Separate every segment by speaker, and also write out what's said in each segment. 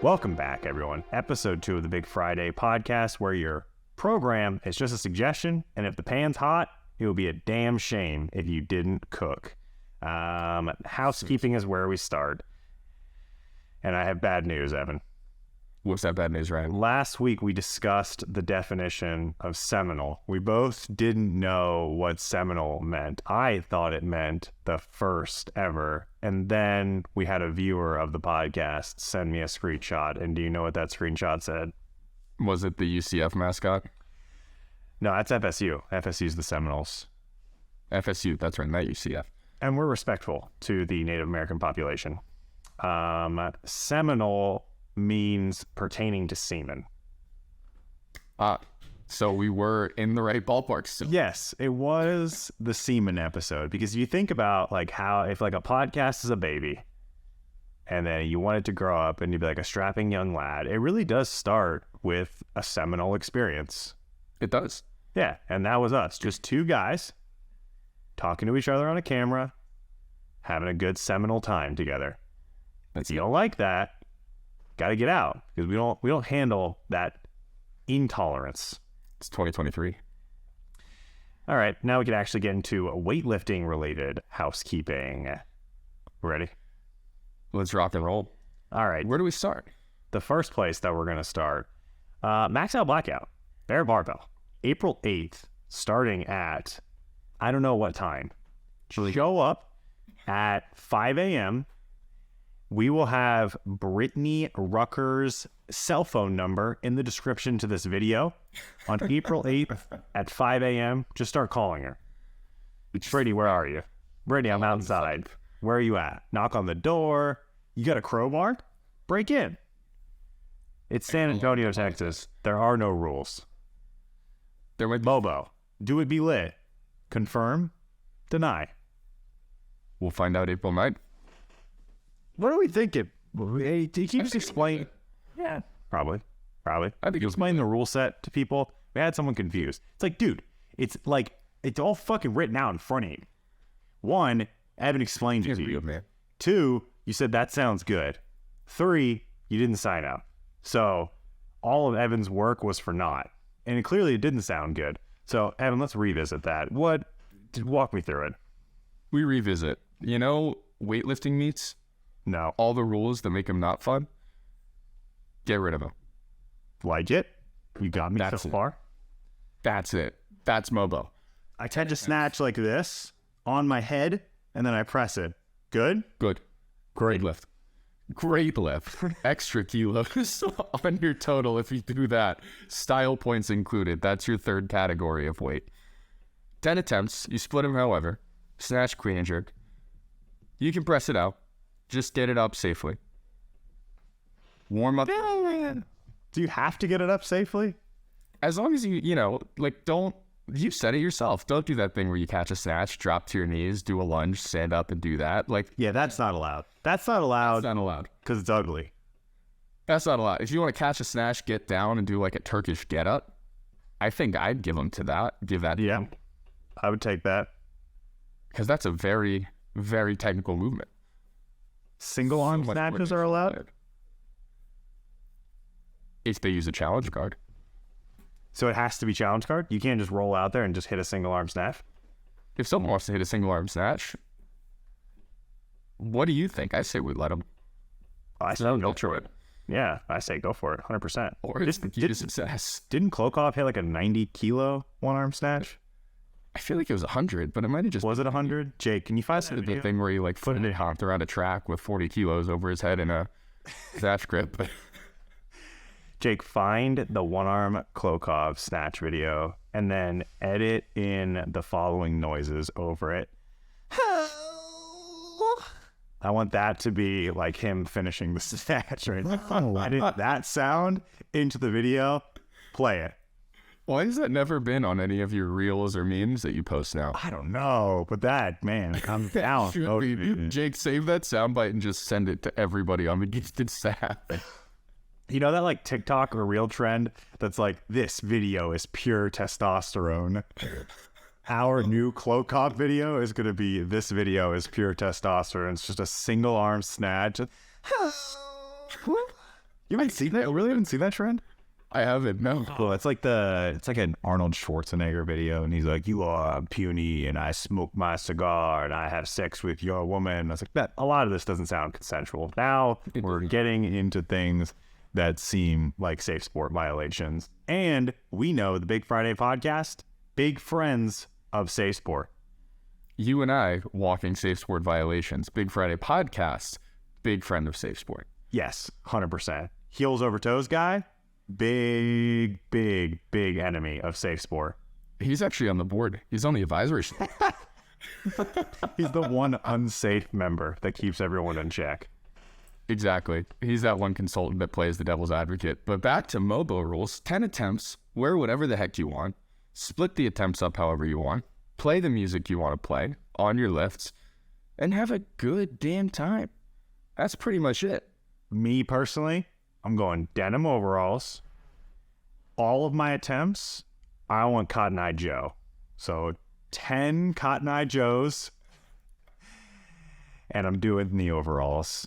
Speaker 1: Welcome back, everyone. Episode 2 of the Big Friday podcast, where your program is just a suggestion, and if the pan's hot, it would be a damn shame if you didn't cook. Housekeeping is where we start. And I have bad news, Evan.
Speaker 2: What's that bad news, Ryan?
Speaker 1: Last week, we discussed the definition of seminal. We both didn't know what seminal meant. I thought it meant the first ever. And then we had a viewer of the podcast send me a screenshot. And do you know what that screenshot said?
Speaker 2: Was it the UCF mascot?
Speaker 1: No, that's FSU. FSU's the Seminoles.
Speaker 2: FSU, that's right, not UCF.
Speaker 1: And we're respectful to the Native American population. Seminole means pertaining to semen.
Speaker 2: So we were in the right ballpark still.
Speaker 1: Yes, it was the semen episode, because if you think about like how if like a podcast is a baby and then you want it to grow up and you'd be like a strapping young lad, it really does start with a seminal experience.
Speaker 2: It does.
Speaker 1: Yeah, and that was us, just two guys talking to each other on a camera, having a good seminal time together. If you don't like that, got to get out, because we don't handle that intolerance.
Speaker 2: It's 2023.
Speaker 1: All right, now we can actually get into weightlifting related housekeeping. Ready?
Speaker 2: Let's rock and roll.
Speaker 1: All right.
Speaker 2: Where do we start?
Speaker 1: The first place that we're going to start, Max Out Blackout, Bear Barbell, April 8th, starting at, I don't know what time. Show up at 5 a.m. We will have Brittany Rucker's cell phone number in the description to this video on April 8th at 5 a.m. Just start calling her. Brittany, where are you? Brittany, I'm outside. Where are you at? Knock on the door. You got a crowbar? Break in. It's San Antonio, Texas. There are no rules.
Speaker 2: There might be.
Speaker 1: Bobo, do it be lit. Confirm, deny.
Speaker 2: We'll find out April 9th.
Speaker 1: What are we thinking? Hey, can you just explain? Yeah, probably. I think explain the rule set to people. We had someone confused. It's like, dude, it's all fucking written out in front of you. One, Evan explained it to you.
Speaker 2: Man.
Speaker 1: 2, you said that sounds good. 3, you didn't sign up. So all of Evan's work was for naught, and it didn't sound good. So Evan, let's revisit that. Walk me through it.
Speaker 2: We revisit. You know, weightlifting meets.
Speaker 1: No.
Speaker 2: All the rules that make them not fun, get rid of them.
Speaker 1: Like it? You got me so far?
Speaker 2: That's it. That's Mobo.
Speaker 1: I tend to snatch like this on my head, and then I press it. Good?
Speaker 2: Good. Great lift. Great lift. Extra kilos on your total if you do that. Style points included. That's your third category of weight. 10 attempts. You split them however. Snatch, clean, and jerk. You can press it out. Just get it up safely. Warm up.
Speaker 1: Do you have to get it up safely?
Speaker 2: As long as don't, you said it yourself. Don't do that thing where you catch a snatch, drop to your knees, do a lunge, stand up and do that.
Speaker 1: Yeah, that's not allowed. That's not allowed.
Speaker 2: That's not allowed.
Speaker 1: Because it's ugly.
Speaker 2: That's not allowed. If you want to catch a snatch, get down and do like a Turkish get up, I think I'd give them to that. Give that.
Speaker 1: Yeah, I would take that.
Speaker 2: Because that's a very, very technical movement.
Speaker 1: Single arm snatches are allowed?
Speaker 2: If they use a challenge card.
Speaker 1: So it has to be challenge card? You can't just roll out there and just hit a single arm snatch?
Speaker 2: If someone wants to hit a single arm snatch, what do you think? I say we let them.
Speaker 1: I say go for it. Yeah, I say go for it, 100%.
Speaker 2: Or
Speaker 1: didn't Klokov hit like a 90 kilo one arm snatch?
Speaker 2: I feel like it was 100, but it might have just...
Speaker 1: Was it 100? Jake, can you find that video?
Speaker 2: The thing where he like hopped around a track with 40 kilos over his head in a snatch grip.
Speaker 1: Jake, find the one-arm Klokov snatch video and then edit in the following noises over it. I want that to be like him finishing the snatch right now. Edit that sound into the video. Play it.
Speaker 2: Why has that never been on any of your reels or memes that you post now?
Speaker 1: I don't know, but that, man, comes down.
Speaker 2: Jake, save that soundbite and just send it to everybody on the Gifted staff.
Speaker 1: You know that like TikTok or reel trend that's like, this video is pure testosterone. Our new Klokov video is going to be, this video is pure testosterone. It's just a single arm snatch.
Speaker 3: You haven't seen that? Really haven't seen that trend?
Speaker 2: I haven't. No.
Speaker 3: Well, it's like an Arnold Schwarzenegger video, and he's like, "You are puny, and I smoke my cigar, and I have sex with your woman." I was like, "That a lot of this doesn't sound consensual." Now we're getting into things that seem like safe sport violations, and we know the Big Friday podcast, big friends of safe sport.
Speaker 2: You and I walking safe sport violations. Big Friday podcast, big friend of safe sport.
Speaker 3: Yes, 100%. Heels over toes guy. Big enemy of safe sport.
Speaker 2: He's actually on the board. He's on the advisory.
Speaker 3: He's the one unsafe member that keeps everyone in check.
Speaker 2: Exactly. He's that one consultant that plays the devil's advocate. But back to MOBO rules. 10 attempts. Wear whatever the heck you want. Split the attempts up however you want. Play the music you want to play on your lifts. And have a good damn time. That's pretty much it.
Speaker 3: Me personally, I'm going denim overalls. All of my attempts, I want Cotton Eye Joe. So 10 Cotton Eye Joes. And I'm doing the overalls.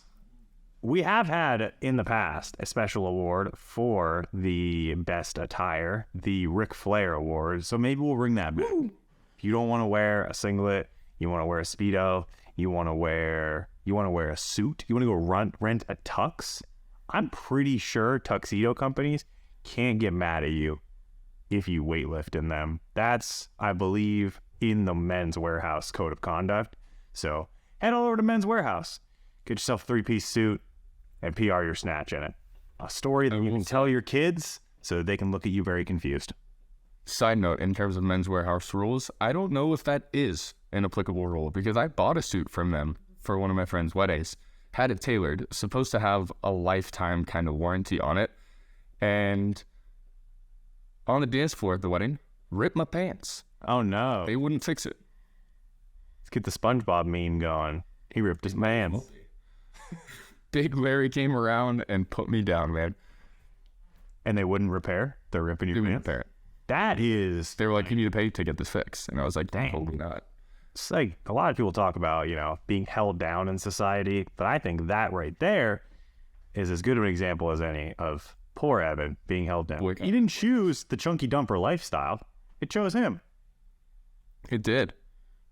Speaker 3: We have had in the past a special award for the best attire, the Ric Flair Award. So maybe we'll bring that back. If you don't want to wear a singlet, you want to wear a Speedo, you want to wear a suit, you want to go rent a tux, I'm pretty sure tuxedo companies can't get mad at you if you weightlift in them. That's, I believe, in the Men's Warehouse Code of Conduct. So head all over to Men's Warehouse. Get yourself a 3-piece suit and PR your snatch in it. A story that you can tell your kids so that they can look at you very confused.
Speaker 2: Side note, in terms of Men's Warehouse rules, I don't know if that is an applicable rule because I bought a suit from them for one of my friend's weddings. Had it tailored, supposed to have a lifetime kind of warranty on it. And on the dance floor at the wedding, ripped my pants.
Speaker 3: Oh no.
Speaker 2: They wouldn't fix it.
Speaker 3: Let's get the SpongeBob meme going. He ripped his man.
Speaker 2: Big Larry came around and put me down, man.
Speaker 3: And they wouldn't repair? They're ripping your
Speaker 2: They
Speaker 3: pants?
Speaker 2: wouldn't repair it.
Speaker 3: That is...
Speaker 2: They were like, you need to pay to get this fixed. And I was like,
Speaker 3: Dang.
Speaker 2: totally not.
Speaker 3: It's like a lot of people talk about, being held down in society, but I think that right there is as good of an example as any of poor Evan being held down.
Speaker 2: Boy,
Speaker 3: He didn't choose the chunky dumper lifestyle. It chose him.
Speaker 2: It did.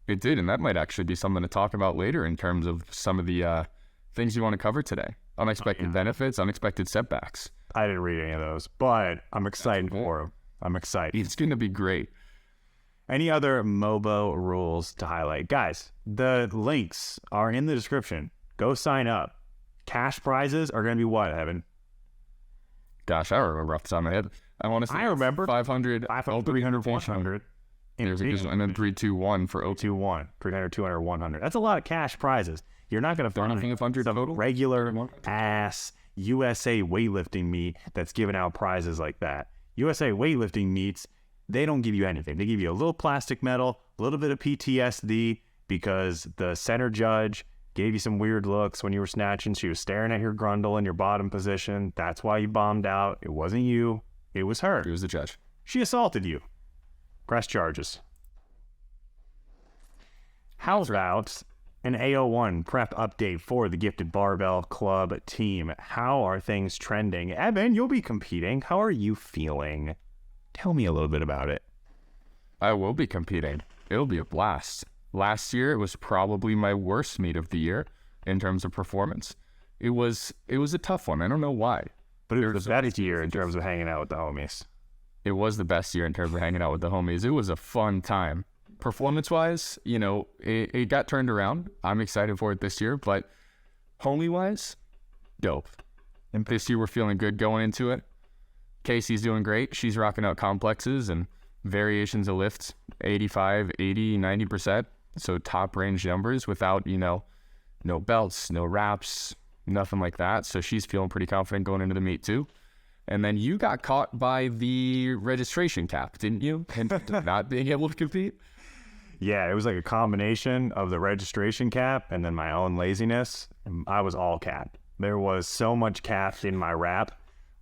Speaker 2: It did. And that might actually be something to talk about later in terms of some of the things you want to cover today. Unexpected benefits, unexpected setbacks.
Speaker 3: I didn't read any of those, but I'm excited for him. I'm excited.
Speaker 2: It's going to be great.
Speaker 3: Any other MOBO rules to highlight? Guys, the links are in the description. Go sign up. Cash prizes are going to be what, Evan?
Speaker 2: Gosh, I don't remember off the top of my head. I want to say
Speaker 3: I remember.
Speaker 2: 500,
Speaker 3: 300, 400.
Speaker 2: There's a good one. And then 3, 2, 1 for
Speaker 3: 2, 1. 300, 200, 100. That's a lot of cash prizes. You're not going to find
Speaker 2: 500
Speaker 3: some
Speaker 2: total?
Speaker 3: regular ass USA weightlifting meet that's giving out prizes like that. USA weightlifting meets, they don't give you anything. They give you a little plastic medal, a little bit of PTSD because the center judge gave you some weird looks when you were snatching. She was staring at your grundle in your bottom position. That's why you bombed out. It wasn't you. It was her.
Speaker 2: It was the judge.
Speaker 3: She assaulted you. Press charges. How's about an AO1 prep update for the Gifted Barbell Club team? How are things trending? Evan, you'll be competing. How are you feeling? Tell me a little bit about it.
Speaker 2: I will be competing. It'll be a blast. Last year, it was probably my worst meet of the year in terms of performance. It was a tough one. I don't know why.
Speaker 3: But it was the best year in terms of hanging out with the homies.
Speaker 2: It was the best year in terms of hanging out with the homies. It was a fun time. Performance-wise, it got turned around. I'm excited for it this year, but homie-wise, dope. And this year we're feeling good going into it. Casey's doing great. She's rocking out complexes and variations of lifts, 85, 80, 90%. So top range numbers without, no belts, no wraps, nothing like that. So she's feeling pretty confident going into the meet too. And then you got caught by the registration cap, didn't you? And not being able to compete?
Speaker 3: Yeah, it was like a combination of the registration cap and then my own laziness. I was all cap. There was so much cap in my rap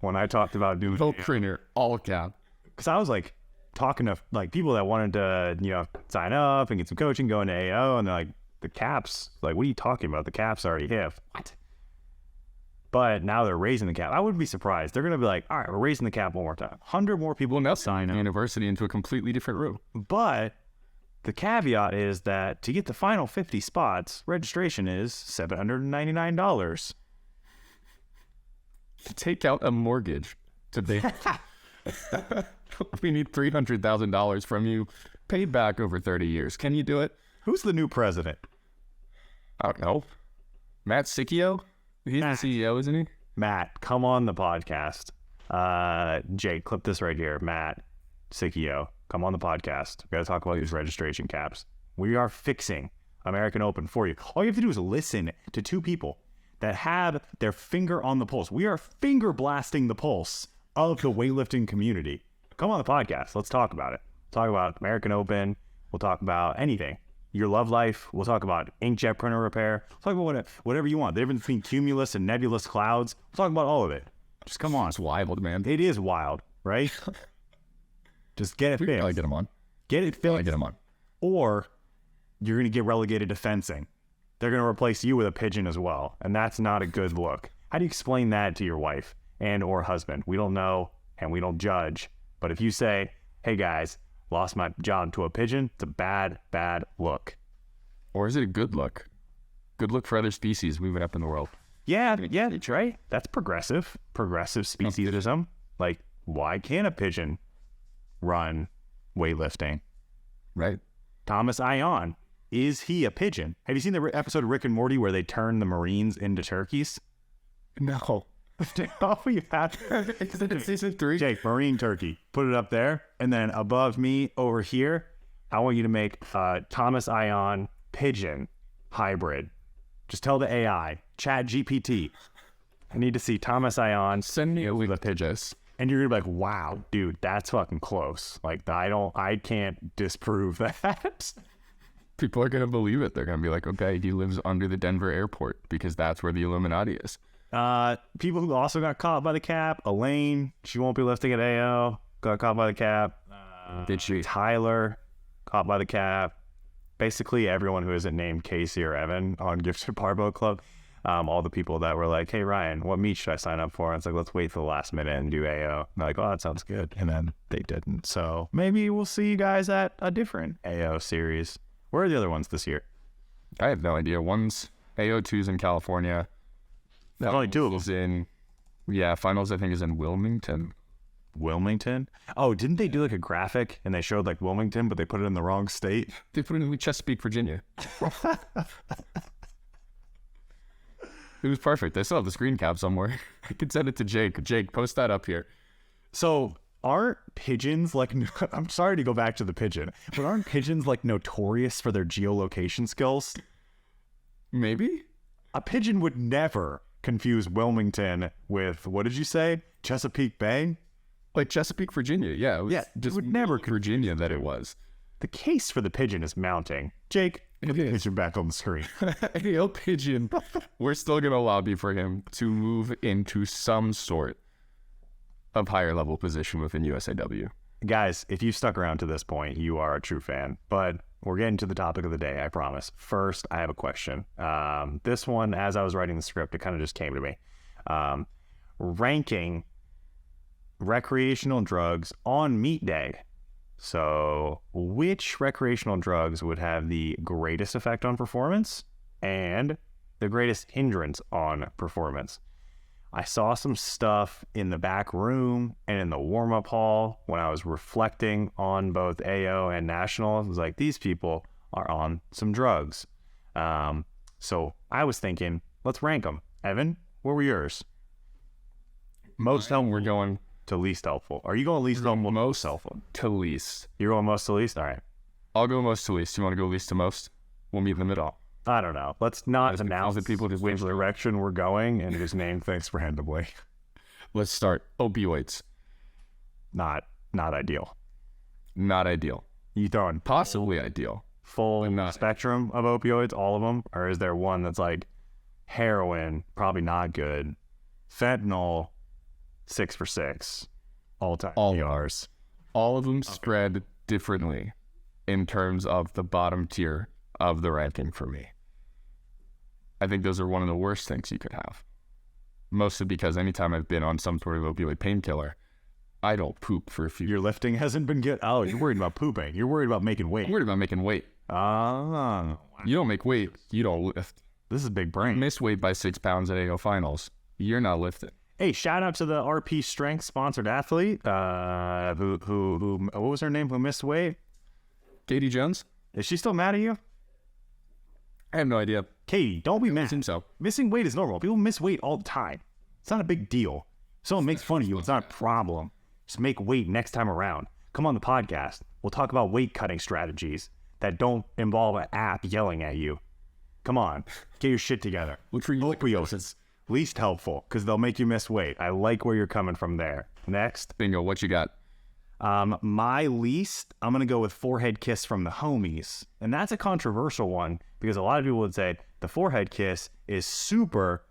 Speaker 3: when I talked about doing
Speaker 2: No printer, all cap.
Speaker 3: Because I was like talking to like people that wanted to, sign up and get some coaching, going to AO, and they're like, the caps, like, what are you talking about? The caps already hit. What? But now they're raising the cap. I wouldn't be surprised. They're going to be like, all right, we're raising the cap one more time. 100 more people
Speaker 2: Well, now
Speaker 3: sign up.
Speaker 2: university into a completely different room.
Speaker 3: But the caveat is that to get the final 50 spots, registration is $799.
Speaker 2: Take out a mortgage today. We need $300,000 from you, paid back over 30 years. Can you do it?
Speaker 3: Who's the new president?
Speaker 2: I don't know. Matt Sicchio? He's the CEO, isn't he?
Speaker 3: Matt, come on the podcast. Jake, clip this right here. Matt Sicchio, come on the podcast. We got to talk about these registration caps. We are fixing American Open for you. All you have to do is listen to two people that have their finger on the pulse. We are finger blasting the pulse of the weightlifting community. Come on the podcast. Let's talk about it. Talk about American Open. We'll talk about anything. Your love life. We'll talk about inkjet printer repair. We'll talk about whatever you want. The difference between cumulus and nebulous clouds. We'll talk about all of it. Just come on.
Speaker 2: It's wild, man.
Speaker 3: It is wild, right? Just get it
Speaker 2: We
Speaker 3: fixed.
Speaker 2: gotta get him on.
Speaker 3: Get it
Speaker 2: Gotta
Speaker 3: fixed.
Speaker 2: get him on.
Speaker 3: Or you're going to get relegated to fencing. They're going to replace you with a pigeon as well. And that's not a good look. How do you explain that to your wife and or husband? We don't know and we don't judge. But if you say, hey guys, lost my job to a pigeon, it's a bad, bad look.
Speaker 2: Or is it a good look? Good look for other species moving up in the world.
Speaker 3: Yeah, that's right. That's progressive. Progressive speciesism. Like, why can't a pigeon run weightlifting?
Speaker 2: Right.
Speaker 3: Thomas Ion, is he a pigeon? Have you seen the episode of Rick and Morty where they turn the Marines into turkeys?
Speaker 2: No.
Speaker 3: Oh, you have.
Speaker 2: Is it season 3?
Speaker 3: Jake, Marine turkey. Put it up there. And then above me over here, I want you to make Thomas Ion pigeon hybrid. Just tell the AI, Chat GPT, I need to see Thomas Ion.
Speaker 2: Send me a link to this.
Speaker 3: And you're gonna be like, wow, dude, that's fucking close. Like, I can't disprove that.
Speaker 2: People are gonna believe it. They're gonna be like, okay, he lives under the Denver airport because that's where the Illuminati is.
Speaker 3: People who also got caught by the cap, Elaine, she won't be lifting at AO, got caught by the cap.
Speaker 2: Did she?
Speaker 3: Tyler, caught by the cap. Basically everyone who isn't named Casey or Evan on Gifted Barbell Club. All the people that were like, hey, Ryan, what meet should I sign up for? And it's like, let's wait for the last minute and do AO. And they're like, oh, that sounds good. And then they didn't. So maybe we'll see you guys at a different AO series. Where are the other ones this year?
Speaker 2: I have no idea. One's AO2's in California.
Speaker 3: There's only two of them.
Speaker 2: Is in, yeah, finals I think is in Wilmington.
Speaker 3: Wilmington? Oh, didn't they do like a graphic and they showed like Wilmington, but they put it in the wrong state?
Speaker 2: They put it in Chesapeake, Virginia. It was perfect. I still have the screen cap somewhere. I could send it to Jake. Jake, post that up here.
Speaker 3: So aren't pigeons like, I'm sorry to go back to the pigeon, but aren't pigeons like notorious for their geolocation skills?
Speaker 2: Maybe?
Speaker 3: A pigeon would never confuse Wilmington with, what did you say? Chesapeake Bay?
Speaker 2: Like Chesapeake, Virginia. Yeah. It was
Speaker 3: it would never
Speaker 2: Virginia that it was.
Speaker 3: The case for the pigeon is mounting. Jake, put the pigeon back on the screen.
Speaker 2: AO Pigeon. We're still going to lobby for him to move into some sort of higher level position within USAW.
Speaker 3: Guys, if you've stuck around to this point, you are a true fan. But we're getting to the topic of the day, I promise. First, I have a question. This one, as I was writing the script, it kind of just came to me. Ranking recreational drugs on meat day. So which recreational drugs would have the greatest effect on performance and the greatest hindrance on performance? I saw some stuff in the back room and in the warm-up hall when I was reflecting on both AO and National. It was like, these people are on some drugs. So I was thinking, let's rank them. Evan, what were yours? Most helpful.
Speaker 2: We're going
Speaker 3: to least helpful. Are you going least helpful?
Speaker 2: most helpful to least.
Speaker 3: You're going most to least? All right.
Speaker 2: I'll go most to least. You want to go least to most? We'll meet in the middle.
Speaker 3: I don't know. Let's not announce
Speaker 2: the people just
Speaker 3: which direction we're going and just name things randomly.
Speaker 2: Let's start. Opioids.
Speaker 3: Not ideal.
Speaker 2: Not ideal.
Speaker 3: You throwing
Speaker 2: Possibly ideal.
Speaker 3: full
Speaker 2: not.
Speaker 3: spectrum of opioids, all of them? Or is there one that's like heroin, probably not good, fentanyl, 6 for 6, all-time ERs?
Speaker 2: All of them spread differently in terms of the bottom tier of the ranking for me. I think those are one of the worst things you could have. mostly because anytime I've been on some sort of opioid painkiller, I don't poop for a few.
Speaker 3: Your lifting hasn't been good. Oh, you're worried about pooping. You're worried about making weight.
Speaker 2: I'm worried about making weight. You don't make weight, you don't lift.
Speaker 3: This is big brain.
Speaker 2: Missed weight by 6 pounds at AO finals. You're not lifting.
Speaker 3: Hey, shout out to the RP Strength sponsored athlete. Who what was her name? Who missed weight?
Speaker 2: Katie Jones?
Speaker 3: Is she still mad at you?
Speaker 2: I have no idea.
Speaker 3: Katie, don't be mad.
Speaker 2: Seems so.
Speaker 3: Missing weight is normal. People miss weight all the time. It's not a big deal. If someone makes fun of you, it's not a problem. Just make weight next time around. Come on the podcast. We'll talk about weight cutting strategies that don't involve an app yelling at you. Come on, get your shit together.
Speaker 2: Look for
Speaker 3: Opioids, least helpful because they'll make you miss weight. I like where you're coming from there. Next.
Speaker 2: Bingo, what you got?
Speaker 3: My least, I'm going to go with forehead kiss from the homies. And that's a controversial one because a lot of people would say the forehead kiss is super,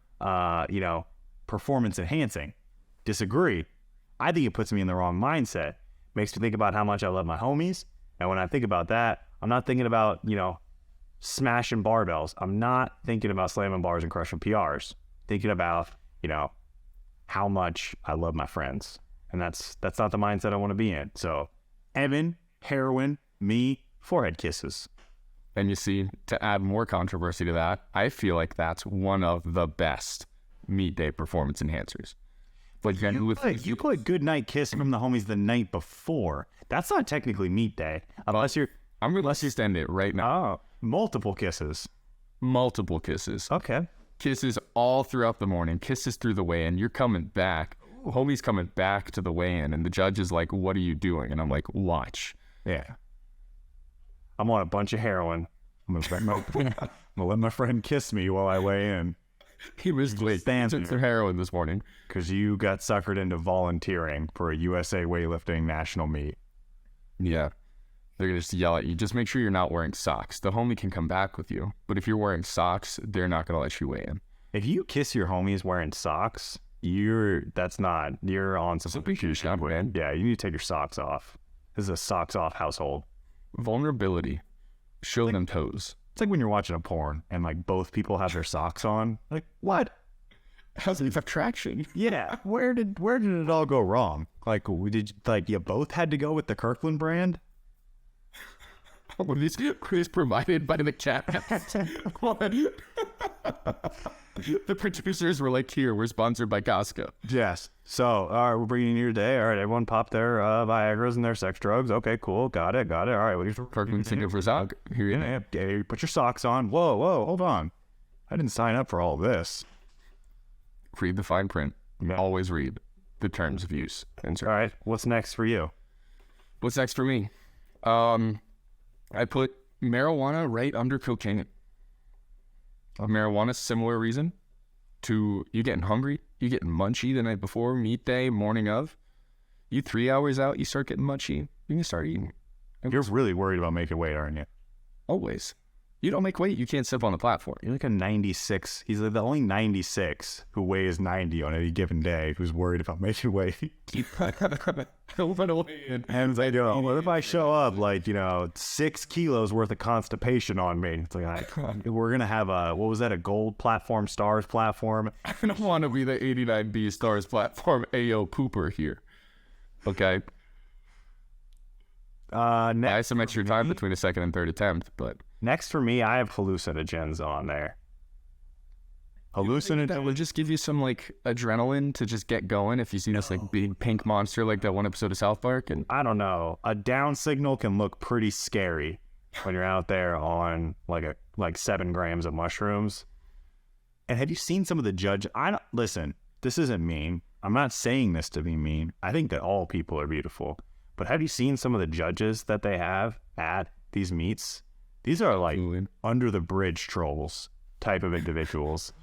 Speaker 3: performance enhancing. Disagree. I think it puts me in the wrong mindset. Makes me think about how much I love my homies. And when I think about that, I'm not thinking about, smashing barbells. I'm not thinking about slamming bars and crushing PRs. Thinking about, how much I love my friends. And that's not the mindset I want to be in. So, Evan, heroin, me, forehead kisses.
Speaker 2: And you see, to add more controversy to that, I feel like that's one of the best meet day performance enhancers. But
Speaker 3: you put good night kiss from the homies the night before. That's not technically meet day. Unless you're...
Speaker 2: I'm going to extend it right now.
Speaker 3: Oh, multiple kisses.
Speaker 2: Multiple kisses.
Speaker 3: Okay.
Speaker 2: Kisses all throughout the morning. Kisses through the weigh-in. You're coming back. Homie's coming back to the weigh-in, and the judge is like, what are you doing? And I'm like, watch.
Speaker 3: Yeah. I'm on a bunch of heroin. I'm gonna let my friend kiss me while I weigh in.
Speaker 2: He was took some heroin this morning.
Speaker 3: Because you got suckered into volunteering for a USA weightlifting national meet.
Speaker 2: Yeah. They're going to just yell at you. Just make sure you're not wearing socks. The homie can come back with you. But if you're wearing socks, they're not going to let you weigh in.
Speaker 3: If you kiss your homies wearing socks, you're on some
Speaker 2: huge job, man.
Speaker 3: Yeah, you need to take your socks off. This is a socks off household.
Speaker 2: Vulnerability. Show them toes.
Speaker 3: It's like when you're watching a porn and like both people have their socks on. Like, what?
Speaker 2: How's it have traction?
Speaker 3: Yeah. Where did it all go wrong? Like, you both had to go with the Kirkland brand?
Speaker 2: Were these provided by the cat? The producers were like, here, we're sponsored by Costco.
Speaker 3: Yes. So, all right, we're bringing you today. All right, everyone pop their Viagra's and their sex drugs. Okay, cool. Got it. All right, what are you...
Speaker 2: Kirkland single for sock. Here you go.
Speaker 3: Yeah, put your socks on. Whoa, hold on. I didn't sign up for all this.
Speaker 2: Read the fine print. Yeah. Always read the terms of use.
Speaker 3: All right, what's next for you?
Speaker 2: What's next for me? I put marijuana right under cocaine. Marijuana, similar reason to you getting hungry, you getting munchy the night before, meet day, morning of. You 3 hours out, you start getting munchy, you can start eating.
Speaker 3: You're really worried about making weight, aren't you?
Speaker 2: Always. You don't make weight, you can't step on the platform.
Speaker 3: You're like a 96. He's like the only 96 who weighs 90 on any given day who's worried about making weight. And it's like, what if I show up like, 6 kilos worth of constipation on me? It's like, we're going to have a gold platform, stars platform?
Speaker 2: I don't want to be the 89B stars platform AO pooper here. Okay. I some extra time between a second and third attempt, but...
Speaker 3: Next for me, I have hallucinogens on there.
Speaker 2: That would just give you some adrenaline to just get going if you see this big pink monster like that one episode of South Park. And
Speaker 3: I don't know, a down signal can look pretty scary when you're out there on 7 grams of mushrooms. And have you seen some of the judge? Listen, this isn't mean. I'm not saying this to be mean. I think that all people are beautiful. But have you seen some of the judges that they have at these meets? These are under the bridge trolls type of individuals.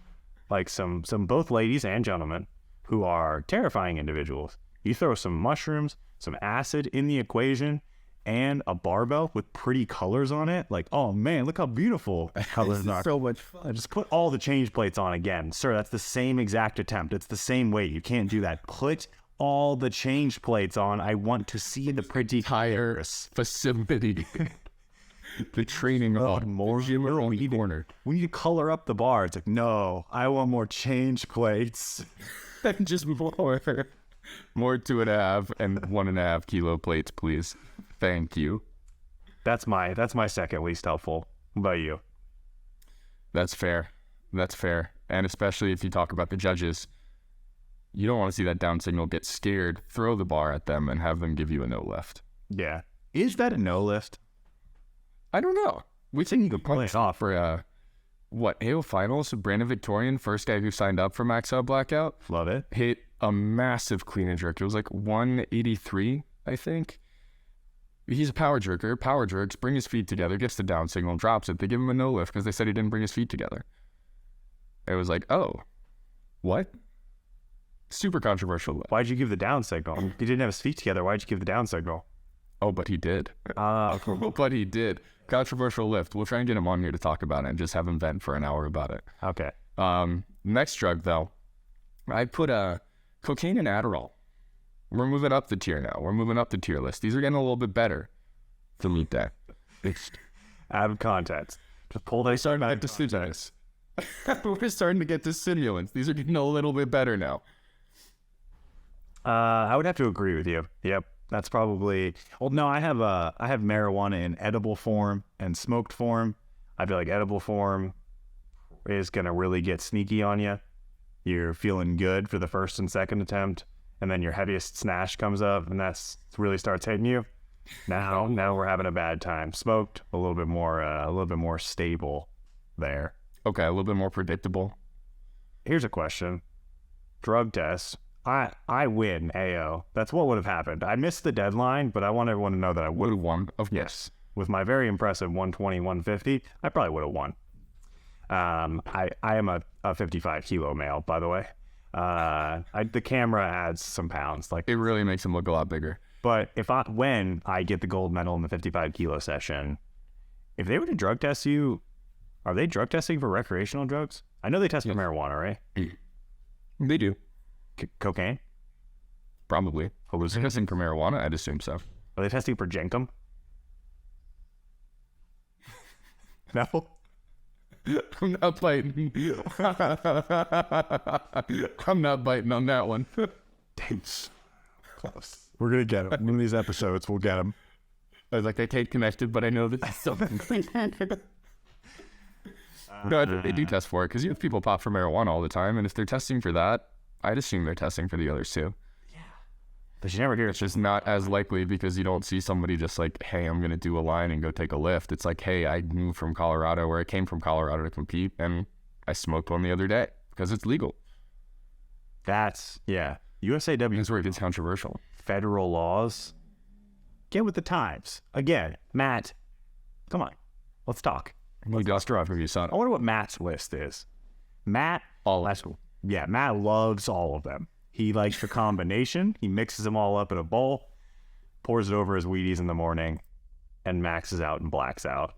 Speaker 3: Some both ladies and gentlemen who are terrifying individuals. You throw some mushrooms, some acid in the equation, and a barbell with pretty colors on it. Oh man, look how beautiful colors are.
Speaker 2: So much fun.
Speaker 3: Just put all the change plates on again. Sir, that's the same exact attempt. It's the same weight. You can't do that. Put all the change plates on. I want to see the pretty
Speaker 2: entire facility. The training on
Speaker 3: more
Speaker 2: gym
Speaker 3: no,
Speaker 2: around the corner.
Speaker 3: We need to color up the bar. It's like, no, I want more change plates.
Speaker 2: Just more 2.5 and 1.5 kilo plates, please. Thank you.
Speaker 3: That's my second least helpful. What about you?
Speaker 2: That's fair. That's fair. And especially if you talk about the judges, you don't want to see that down signal get scared, throw the bar at them, and have them give you a no lift.
Speaker 3: Yeah. Is that a no lift?
Speaker 2: I don't know. We think you could
Speaker 3: play
Speaker 2: punch off for AO Finals. Brandon Victorian, first guy who signed up for Max Out Blackout,
Speaker 3: Love it.
Speaker 2: hit a massive clean and jerk. It was like 183, I think. He's a power jerker. Power jerks, bring his feet together, gets the down signal, drops it. They give him a no lift because they said he didn't bring his feet together. It was like, oh, what? Super controversial.
Speaker 3: Why'd you give the down signal? He didn't have his feet together. Why'd you give the down signal?
Speaker 2: Oh, but he did.
Speaker 3: Cool.
Speaker 2: But he did. Controversial lift. We'll try and get him on here to talk about it and just have him vent for an hour about it.
Speaker 3: Okay.
Speaker 2: Next drug, though, I put cocaine and Adderall. We're moving up the tier now. We're moving up the tier list. These are getting a little bit better to meet that.
Speaker 3: Out of context. Just pull that.
Speaker 2: Starting to get to stimulants. We're starting to get to stimulants. These are getting a little bit better now.
Speaker 3: I would have to agree with you. Yep. That's probably. Well, no, I have marijuana in edible form and smoked form. I feel like edible form is gonna really get sneaky on you. You're feeling good for the first and second attempt, and then your heaviest snatch comes up, and that's really starts hitting you. Now we're having a bad time. Smoked a little bit more stable there.
Speaker 2: Okay, a little bit more predictable.
Speaker 3: Here's a question: drug test. I win AO. That's what would have happened. I missed the deadline, but I want everyone to know that I would have
Speaker 2: won.
Speaker 3: Yes. With my very impressive 120, 150, I probably would have won. I am a 55 kilo male, by the way. The camera adds some pounds. Like
Speaker 2: it really makes him look a lot bigger.
Speaker 3: But when I get the gold medal in the 55 kilo session, if they were to drug test you, are they drug testing for recreational drugs? I know they test for marijuana, right?
Speaker 2: They do.
Speaker 3: Cocaine?
Speaker 2: Probably. Hallucinogen for marijuana? I'd assume so.
Speaker 3: Are they testing for jenkem? No?
Speaker 2: I'm not biting. I'm not biting on that one.
Speaker 3: Thanks. Close. We're going to get him. One of these episodes, we'll get him.
Speaker 2: I was like, I can't connect it, but I know this is something. No, they do test for it because you have people pop for marijuana all the time, and if they're testing for that, I'd assume they're testing for the others too.
Speaker 3: Yeah. But you never hear
Speaker 2: it's just not as likely because you don't see somebody just like, hey, I'm going to do a line and go take a lift. It's like, hey, I moved from Colorado, where I came from Colorado to compete, and I smoked one the other day because it's legal.
Speaker 3: That's, yeah. USAW
Speaker 2: is where it gets controversial.
Speaker 3: Federal laws. Get with the times. Again, Matt, come on. Let's talk.
Speaker 2: I wonder
Speaker 3: what Matt's list is. Matt, Matt loves all of them. He likes the combination. He mixes them all up in a bowl, pours it over his Wheaties in the morning, and maxes out and blacks out.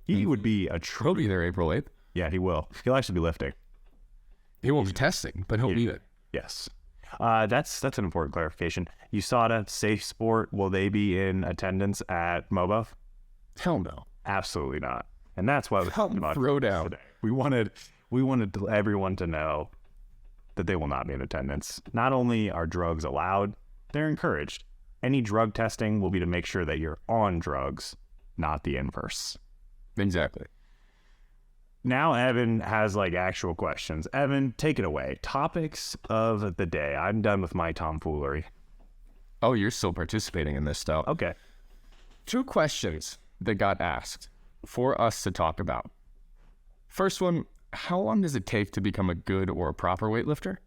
Speaker 3: He would be a
Speaker 2: He'll be there April 8th.
Speaker 3: Yeah, he will. He'll actually be lifting.
Speaker 2: He won't be testing, but he'll be there.
Speaker 3: Yes. That's an important clarification. USADA, Safe Sport, will they be in attendance at MOBA?
Speaker 2: Hell no.
Speaker 3: Absolutely not. And that's why we talked about
Speaker 2: Throwdown
Speaker 3: today. We wanted everyone to know that they will not be in attendance. Not only are drugs allowed, they're encouraged. Any drug testing will be to make sure that you're on drugs, not the inverse.
Speaker 2: Exactly.
Speaker 3: Now Evan has actual questions. Evan, take it away. Topics of the day. I'm done with my tomfoolery.
Speaker 2: Oh, you're still participating in this stuff.
Speaker 3: Okay.
Speaker 2: 2 questions that got asked for us to talk about. First one, how long does it take to become a good or a proper weightlifter?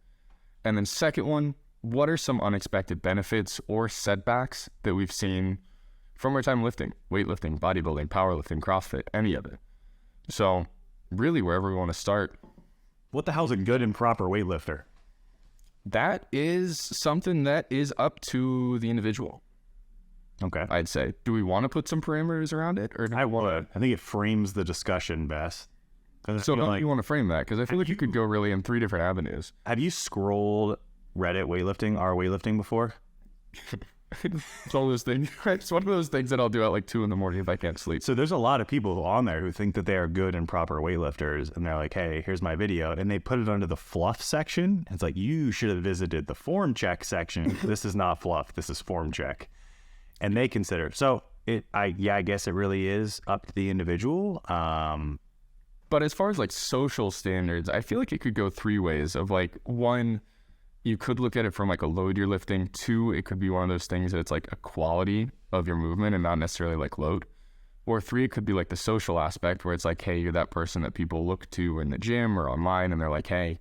Speaker 2: And then second one, what are some unexpected benefits or setbacks that we've seen from our time lifting, weightlifting, bodybuilding, powerlifting, CrossFit, any of it? So really wherever we want to start.
Speaker 3: What the hell's a good and proper weightlifter?
Speaker 2: That is something that is up to the individual.
Speaker 3: Okay.
Speaker 2: I'd say. Do we want to put some parameters around it? Or
Speaker 3: I would. I think it frames the discussion best.
Speaker 2: So how do you want to frame that? Because I feel like you could go really in 3 different avenues.
Speaker 3: Have you scrolled Reddit weightlifting, our weightlifting before?
Speaker 2: It's one of those things. It's one of those things that I'll do at like 2 a.m. if I can't sleep.
Speaker 3: So there's a lot of people on there who think that they are good and proper weightlifters, and they're like, hey, here's my video, and they put it under the fluff section. It's like, you should have visited the form check section. This is not fluff, this is form check. And they consider, so I guess it really is up to the individual.
Speaker 2: But as far as like social standards, I feel like it could go 3 ways of like, 1, you could look at it from like a load you're lifting. 2, it could be one of those things that it's like a quality of your movement and not necessarily like load. Or 3, it could be like the social aspect where it's like, hey, you're that person that people look to in the gym or online and they're like, hey,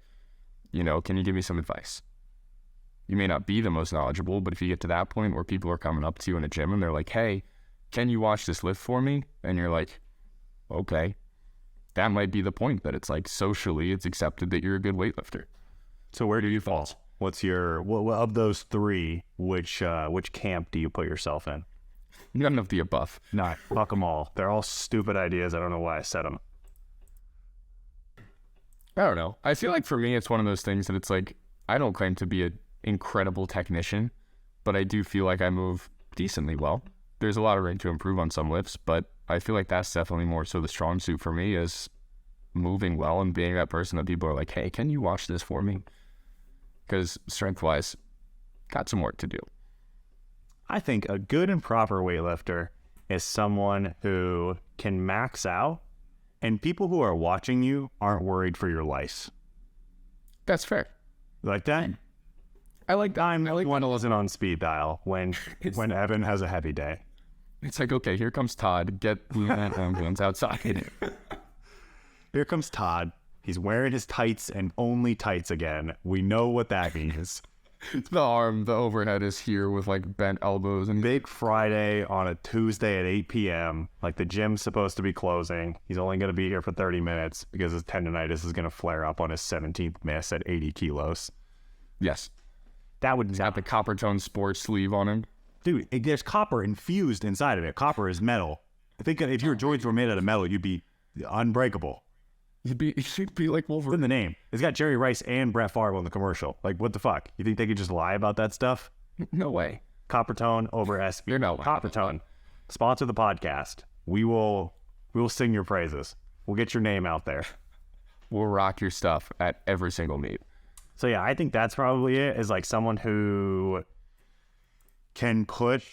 Speaker 2: you know, can you give me some advice? You may not be the most knowledgeable, but if you get to that point where people are coming up to you in a gym and they're like, hey, can you watch this lift for me? And you're like, okay. That might be the point, that it's like socially it's accepted that you're a good weightlifter.
Speaker 3: So where do you fall? What's your, what of those 3, which camp do you put yourself in?
Speaker 2: None of the above.
Speaker 3: Nah, fuck them all. They're all stupid ideas. I don't know why I said them.
Speaker 2: I don't know. I feel like for me, it's one of those things that it's like, I don't claim to be an incredible technician, but I do feel like I move decently well. There's a lot of room to improve on some lifts, but I feel like that's definitely more so the strong suit for me, is moving well and being that person that people are like, hey, can you watch this for me? Because strength-wise, got some work to do.
Speaker 3: I think a good and proper weightlifter is someone who can max out, and people who are watching you aren't worried for your life.
Speaker 2: That's fair.
Speaker 3: You like that?
Speaker 2: I like
Speaker 3: One to listen on speed dial when Evan has a heavy day.
Speaker 2: It's like, okay, here comes Todd. Get the ambulance outside.
Speaker 3: Here comes Todd. He's wearing his tights and only tights again. We know what that means.
Speaker 2: The overhead is here with like bent elbows and
Speaker 3: Big Friday on a Tuesday at 8 p.m. Like the gym's supposed to be closing. He's only going to be here for 30 minutes because his tendonitis is going to flare up on his 17th miss at 80 kilos.
Speaker 2: yes,
Speaker 3: That would
Speaker 2: he's got the copper tone sports sleeve on him.
Speaker 3: Dude, there's copper infused inside of it. Copper is metal. I think if your joints were made out of metal, you'd be unbreakable.
Speaker 2: You'd be like
Speaker 3: It's
Speaker 2: Wolverine.
Speaker 3: in the name. It's got Jerry Rice and Brett Favre on the commercial. Like, what the fuck? You think they could just lie about that stuff?
Speaker 2: No way.
Speaker 3: Coppertone over SB.
Speaker 2: You're not lying.
Speaker 3: Coppertone. Sponsor the podcast. We will sing your praises. We'll get your name out there.
Speaker 2: We'll rock your stuff at every single meet.
Speaker 3: So yeah, I think that's probably it, is like someone who can push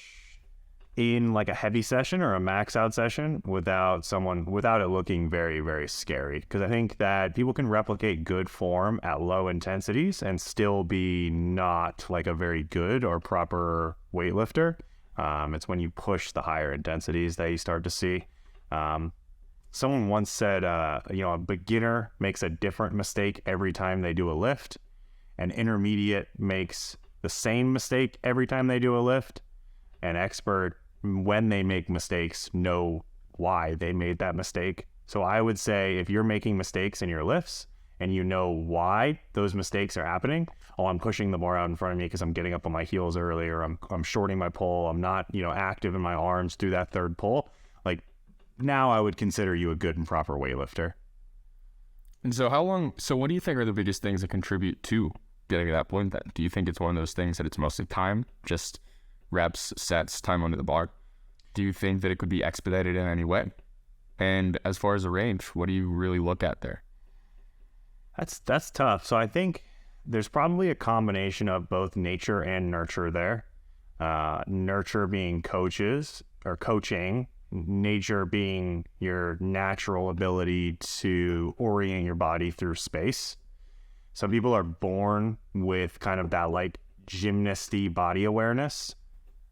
Speaker 3: in like a heavy session or a max out session without it looking very, very scary. Because I think that people can replicate good form at low intensities and still be not like a very good or proper weightlifter. It's when you push the higher intensities that you start to see. Someone once said, a beginner makes a different mistake every time they do a lift. An intermediate makes the same mistake every time they do a lift. An expert, when they make mistakes, know why they made that mistake. So I would say if you're making mistakes in your lifts and you know why those mistakes are happening, I'm pushing the bar out in front of me because I'm getting up on my heels early, or I'm shorting my pull, I'm not, active in my arms through that third pull. Like, now I would consider you a good and proper weightlifter.
Speaker 2: And so what do you think are the biggest things that contribute to getting to that point then? Do you think it's one of those things that it's mostly time, just reps, sets, time under the bar? Do you think that it could be expedited in any way? And as far as the range, what do you really look at there?
Speaker 3: That's tough. So I think there's probably a combination of both nature and nurture there. Nurture being coaches or coaching, nature being your natural ability to orient your body through space. Some people are born with kind of that like gymnasty body awareness,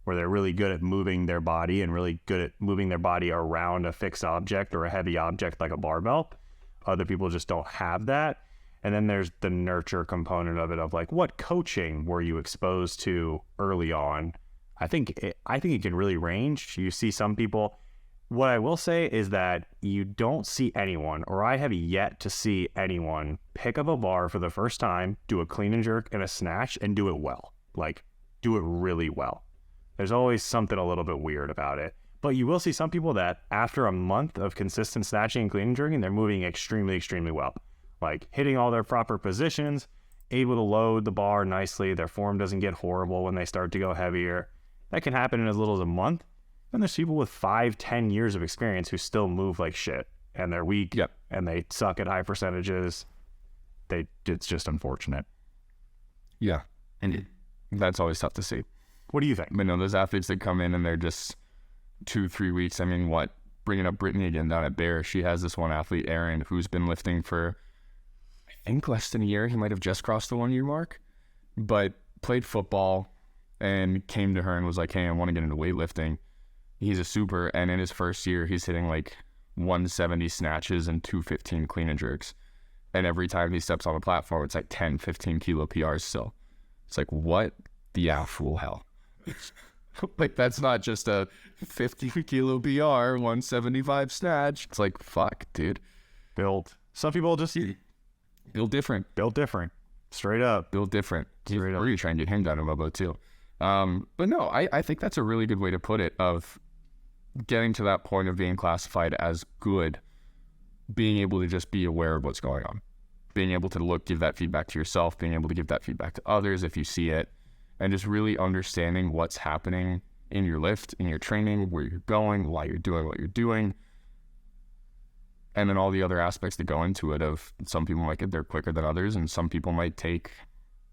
Speaker 3: where they're really good at moving their body and really good at moving their body around a fixed object or a heavy object like a barbell. Other people just don't have that. And then there's the nurture component of it, of like, what coaching were you exposed to early on? I think it can really range. You see some people. What I will say is that you don't see anyone, or I have yet to see anyone, pick up a bar for the first time, do a clean and jerk and a snatch, and do it well. Like, do it really well. There's always something a little bit weird about it. But you will see some people that after a month of consistent snatching and clean and jerking, they're moving extremely, extremely well. Like hitting all their proper positions, able to load the bar nicely. Their form doesn't get horrible when they start to go heavier.
Speaker 1: That can happen in as little as a month. And there's people with 5-10 years of experience who still move like shit, and they're weak,
Speaker 2: Yep.
Speaker 1: and they suck at high percentages. It's just unfortunate.
Speaker 2: Yeah. And that's always tough to see.
Speaker 1: What do you think?
Speaker 2: But no, those athletes that come in and they're just 2-3 weeks. I mean, bringing up Brittany again down at Bear, she has this one athlete, Aaron, who's been lifting for, I think, less than a year. He might have just crossed the 1-year mark, but played football and came to her and was like, hey, I want to get into weightlifting. He's a super, and in his first year, he's hitting like 170 snatches and 215 clean and jerks. And every time he steps on the platform, it's like 10, 15 kilo PRs still. It's like, what the actual hell? Like, that's not just a 50 kilo PR, 175 snatch. It's like, fuck, dude.
Speaker 1: Some people just
Speaker 2: Built different.
Speaker 1: built different. Straight up.
Speaker 2: Built different.
Speaker 1: Straight up.
Speaker 2: We're going to try and get him down to Mobo too. But no, I think that's a really good way to put it, of getting to that point of being classified as good, being able to just be aware of what's going on, being able to give that feedback to yourself, being able to give that feedback to others if you see it, and just really understanding what's happening in your lift, in your training, where you're going, why you're doing what you're doing, and then all the other aspects that go into it. Of some people might get there quicker than others, and some people might take,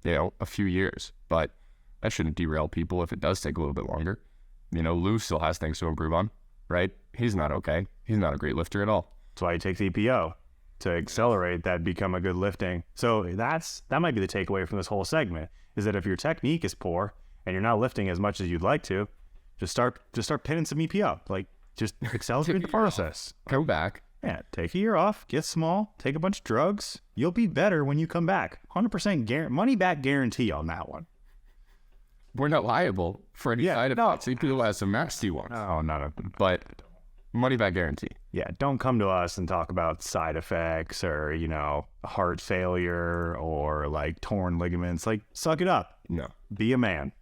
Speaker 2: a few years, but that shouldn't derail people if it does take a little bit longer. Lou still has things to improve on, right? He's not okay. He's not a great lifter at all.
Speaker 1: That's why he takes EPO, to accelerate that, become a good lifting. So that might be the takeaway from this whole segment, is that if your technique is poor and you're not lifting as much as you'd like to, just start pinning some EPO. Like, just accelerate the process.
Speaker 2: Go back.
Speaker 1: Yeah, take a year off, get small, take a bunch of drugs. You'll be better when you come back. 100% money back guarantee on that one.
Speaker 2: We're not liable for any side effects. People has some nasty ones.
Speaker 1: No, not a...
Speaker 2: But money back guarantee.
Speaker 1: Yeah, don't come to us and talk about side effects or, heart failure or like torn ligaments. Like, suck it up.
Speaker 2: No.
Speaker 1: Be a man.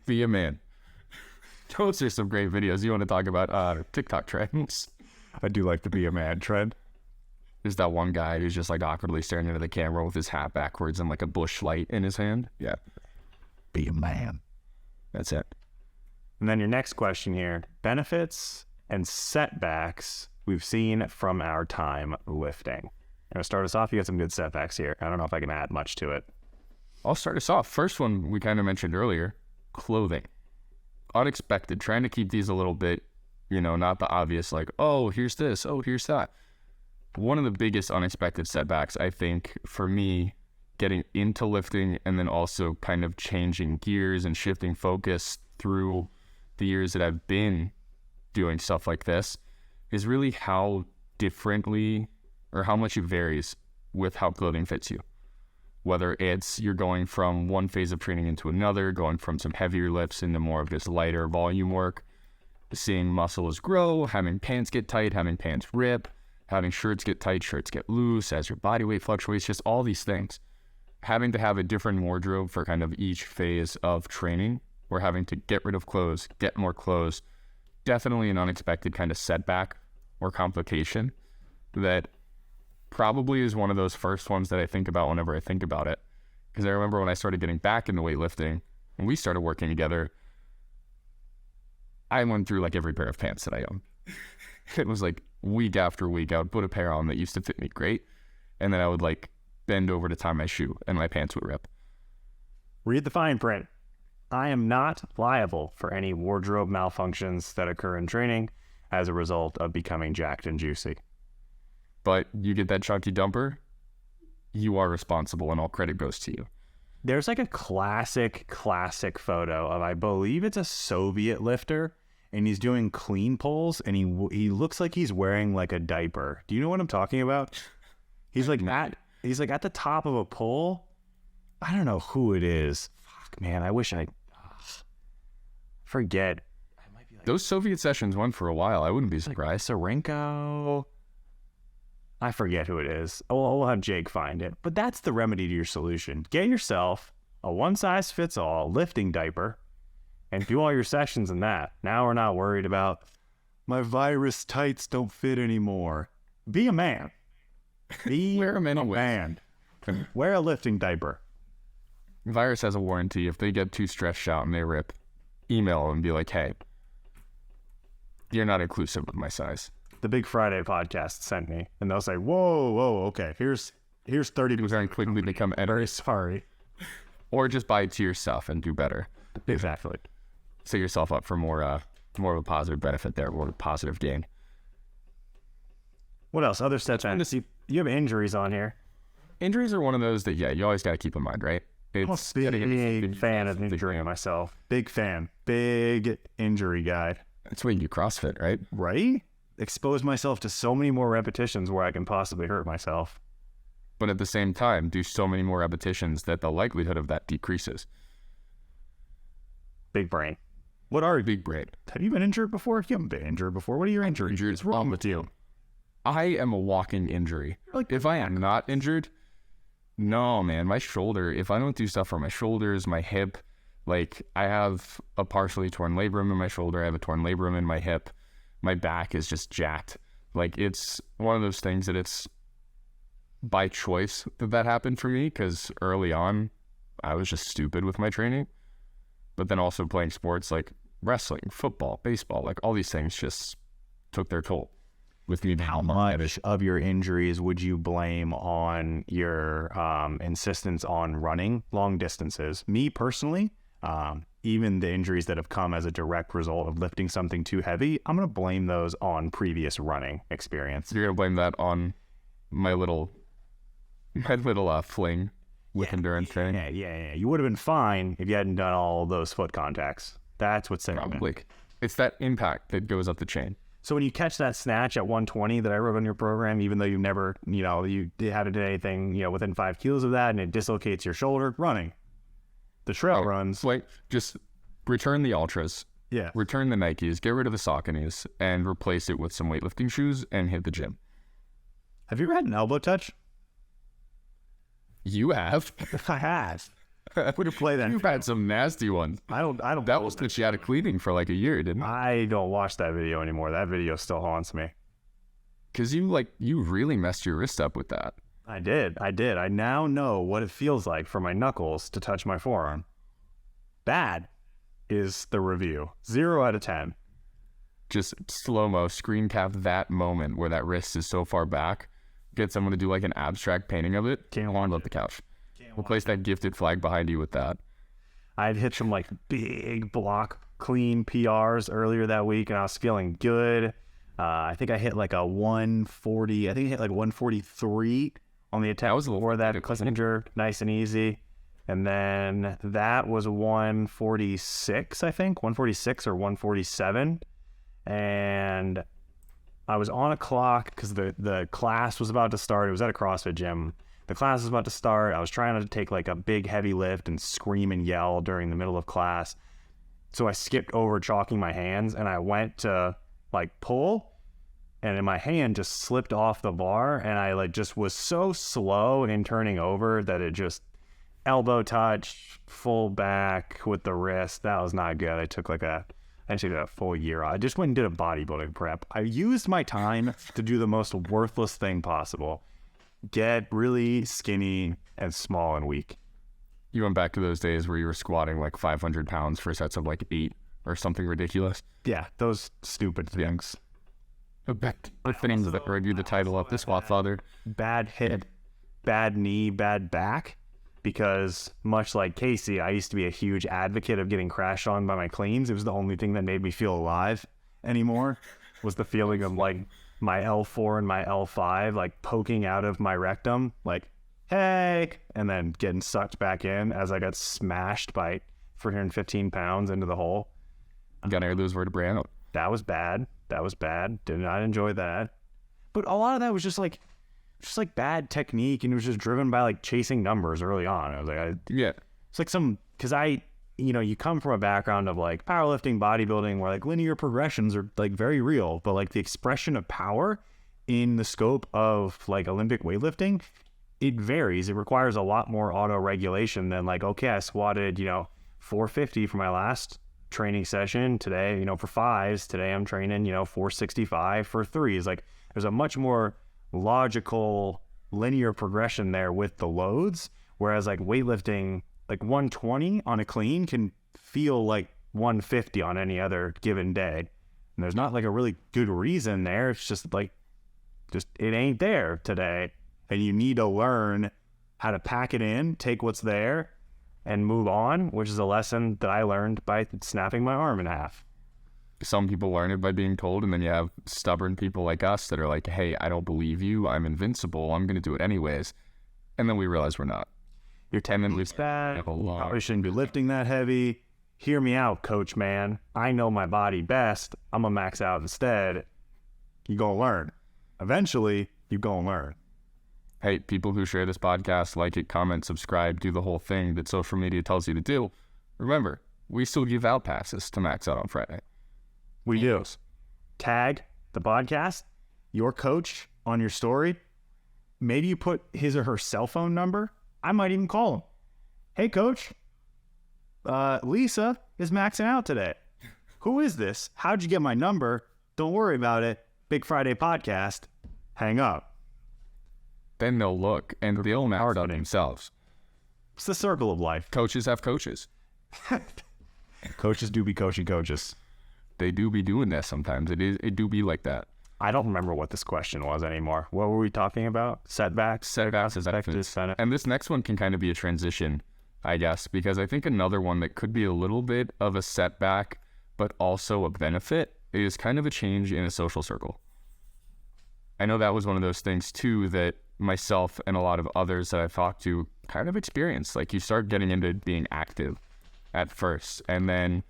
Speaker 2: be a man. Those are some great videos. You want to talk about TikTok trends?
Speaker 1: I do like to be a man trend.
Speaker 2: There's that one guy who's just like awkwardly staring into the camera with his hat backwards and like a bush light in his hand. Yeah.
Speaker 1: Be a man.
Speaker 2: That's it.
Speaker 1: And then your next question here, benefits and setbacks we've seen from our time lifting. I'm going to start us off. You got some good setbacks here. I don't know if I can add much to it.
Speaker 2: I'll start us off. First one we kind of mentioned earlier, clothing. Unexpected. Trying to keep these a little bit, not the obvious, like, oh, here's this, oh, here's that. One of the biggest unexpected setbacks, I think, for me, getting into lifting and then also kind of changing gears and shifting focus through the years that I've been doing stuff like this, is really how differently or how much it varies with how clothing fits you. Whether it's you're going from one phase of training into another, going from some heavier lifts into more of this lighter volume work, seeing muscles grow, having pants get tight, having pants rip, having shirts get tight, shirts get loose, as your body weight fluctuates, just all these things. Having to have a different wardrobe for kind of each phase of training, or having to get rid of clothes, get more clothes, definitely an unexpected kind of setback or complication that probably is one of those first ones that I think about whenever I think about it. Because I remember when I started getting back into weightlifting and we started working together, I went through like every pair of pants that I owned. It was like week after week, I would put a pair on that used to fit me great, and then I would like bend over to tie my shoe and my pants would rip.
Speaker 1: Read the fine print. I am not liable for any wardrobe malfunctions that occur in training as a result of becoming jacked and juicy.
Speaker 2: But you get that chunky dumper, you are responsible and all credit goes to you.
Speaker 1: There's like a classic photo of, I believe it's a Soviet lifter, and he's doing clean pulls, and he looks like he's wearing like a diaper. Do you know what I'm talking about? He's like at the top of a pull. I don't know who it is. Fuck, man, I wish I forget. I might be like
Speaker 2: Those Soviet sessions went for a while. I wouldn't be surprised.
Speaker 1: Sarenko. I forget who it is. We'll have Jake find it. But that's the remedy to your solution. Get yourself a one-size-fits-all lifting diaper and do all your sessions in that. Now we're not worried about, my virus tights don't fit anymore. Be a man. Be
Speaker 2: Wear 'em
Speaker 1: a
Speaker 2: anyways.
Speaker 1: man. Wear a lifting diaper.
Speaker 2: Virus has a warranty. If they get too stretched out and they rip, email them and be like, hey, you're not inclusive with my size.
Speaker 1: The Big Friday podcast sent me, and they'll say, whoa, okay, here's 30
Speaker 2: It was very quickly become
Speaker 1: Very
Speaker 2: editors.
Speaker 1: sorry.
Speaker 2: Or just buy it to yourself and do better.
Speaker 1: Exactly.
Speaker 2: Set yourself up for more of a positive benefit there, more of a positive gain.
Speaker 1: What else? Other stats. You have injuries on here.
Speaker 2: Injuries are one of those that, you always got to keep in mind, right?
Speaker 1: I'm a big fan of injuring myself. Big fan. Big injury guy.
Speaker 2: That's why you do CrossFit, right?
Speaker 1: Right? Expose myself to so many more repetitions where I can possibly hurt myself.
Speaker 2: But at the same time, do so many more repetitions that the likelihood of that decreases.
Speaker 1: Big brain.
Speaker 2: What are big brain?
Speaker 1: Have you been injured before? You haven't been injured before. What are your injuries? What's wrong with you?
Speaker 2: I am a walking injury. If I am not injured, no, man, my shoulder, if I don't do stuff for my shoulders, my hip, like I have a partially torn labrum in my shoulder, I have a torn labrum in my hip, my back is just jacked. Like it's one of those things that it's by choice that happened for me, because early on I was just stupid with my training. But then also playing sports like wrestling, football, baseball, like all these things just took their toll with me.
Speaker 1: How much of your injuries would you blame on your insistence on running long distances? Me personally, even the injuries that have come as a direct result of lifting something too heavy, I'm going to blame those on previous running experience.
Speaker 2: You're going to blame that on my little fling with endurance training?
Speaker 1: Yeah. You would have been fine if you hadn't done all those foot contacts. That's what's saying.
Speaker 2: Probably. It's that impact that goes up the chain.
Speaker 1: So when you catch that snatch at 120 that I wrote on your program, even though you never, you haven't done anything, within 5 kilos of that, and it dislocates your shoulder, running. The trail runs.
Speaker 2: Like, just return the Ultras.
Speaker 1: Yeah.
Speaker 2: Return the Nikes, get rid of the Sauconys, and replace it with some weightlifting shoes and hit the gym.
Speaker 1: Have you ever had an elbow touch?
Speaker 2: You have.
Speaker 1: I have. Would have played that.
Speaker 2: You've had some nasty ones.
Speaker 1: I don't.
Speaker 2: That was that you had a cleaning for like a year, didn't it?
Speaker 1: I don't watch that video anymore. That video still haunts me.
Speaker 2: Because you really messed your wrist up with that.
Speaker 1: I did. I now know what it feels like for my knuckles to touch my forearm. Bad is the review. 0 out of 10.
Speaker 2: Just slow-mo, screen cap that moment where that wrist is so far back. Get someone to do like an abstract painting of it.
Speaker 1: Can't
Speaker 2: on the couch. Replace that gifted flag behind you with that.
Speaker 1: I'd hit some like big block clean PRs earlier that week, and I was feeling good. I think I hit like a 140. I think I hit like 143 on the attack.
Speaker 2: That was a little
Speaker 1: before that. Clevenger, nice and easy. And then that was 146, I think, 146 or 147. And I was on a clock because the class was about to start. It was at a CrossFit gym. The class was about to start. I was trying to take like a big heavy lift and scream and yell during the middle of class. So I skipped over chalking my hands, and I went to like pull, and then my hand just slipped off the bar, and I like just was so slow in turning over that it just elbow touch, full back with the wrist. That was not good. I took a full year off. I just went and did a bodybuilding prep. I used my time to do the most worthless thing possible. Get really skinny and small and weak.
Speaker 2: You went back to those days where you were squatting like 500 pounds for sets of like 8 or something ridiculous.
Speaker 1: Yeah, those stupid things.
Speaker 2: The things that earned you the title of the Squat Father.
Speaker 1: Bad hip, bad knee, bad back. Because much like Casey, I used to be a huge advocate of getting crashed on by my cleans. It was the only thing that made me feel alive anymore, was the feeling of like my L4 and my L5 like poking out of my rectum, like, hey, and then getting sucked back in as I got smashed by 315 pounds into the hole.
Speaker 2: Gotta air those vertebrae out.
Speaker 1: That was bad. Did not enjoy that. But a lot of that was just like bad technique, and it was just driven by like chasing numbers early on. I was like, it's like because you come from a background of like powerlifting, bodybuilding, where like linear progressions are like very real, but like the expression of power in the scope of like Olympic weightlifting, it varies. It requires a lot more auto regulation than like, okay, I squatted, 450 for my last training session today, for 5s. Today I'm training, 465 for 3s. Like there's a much more logical linear progression there with the loads, whereas like weightlifting, like 120 on a clean can feel like 150 on any other given day. And there's not like a really good reason there. It's just like, it ain't there today. And you need to learn how to pack it in, take what's there, and move on, which is a lesson that I learned by snapping my arm in half.
Speaker 2: Some people learn it by being told, and then you have stubborn people like us that are like, hey, I don't believe you. I'm invincible. I'm going to do it anyways. And then we realize we're not.
Speaker 1: Your tendons bad. Probably shouldn't be lifting that heavy. Hear me out, coach, man. I know my body best. I'm going to max out instead. You going to learn. Eventually, you going to learn.
Speaker 2: Hey, people who share this podcast, like it, comment, subscribe, do the whole thing that social media tells you to do. Remember, we still give out passes to max out on Friday.
Speaker 1: We do. Tag the podcast, your coach on your story. Maybe you put his or her cell phone number. I might even call him. Hey, coach, Lisa is maxing out today. Who is this? How'd you get my number? Don't worry about it. Big Friday podcast. Hang up.
Speaker 2: Then they'll look and they'll max out themselves.
Speaker 1: It's the circle of life.
Speaker 2: Coaches have coaches.
Speaker 1: Coaches do be coaching coaches.
Speaker 2: They do be doing that sometimes. It do be like that.
Speaker 1: I don't remember what this question was anymore. What were we talking about? Setbacks?
Speaker 2: And this next one can kind of be a transition, I guess, because I think another one that could be a little bit of a setback, but also a benefit, is kind of a change in a social circle. I know that was one of those things, too, that myself and a lot of others that I've talked to kind of experienced. Like, you start getting into being active at first, and then,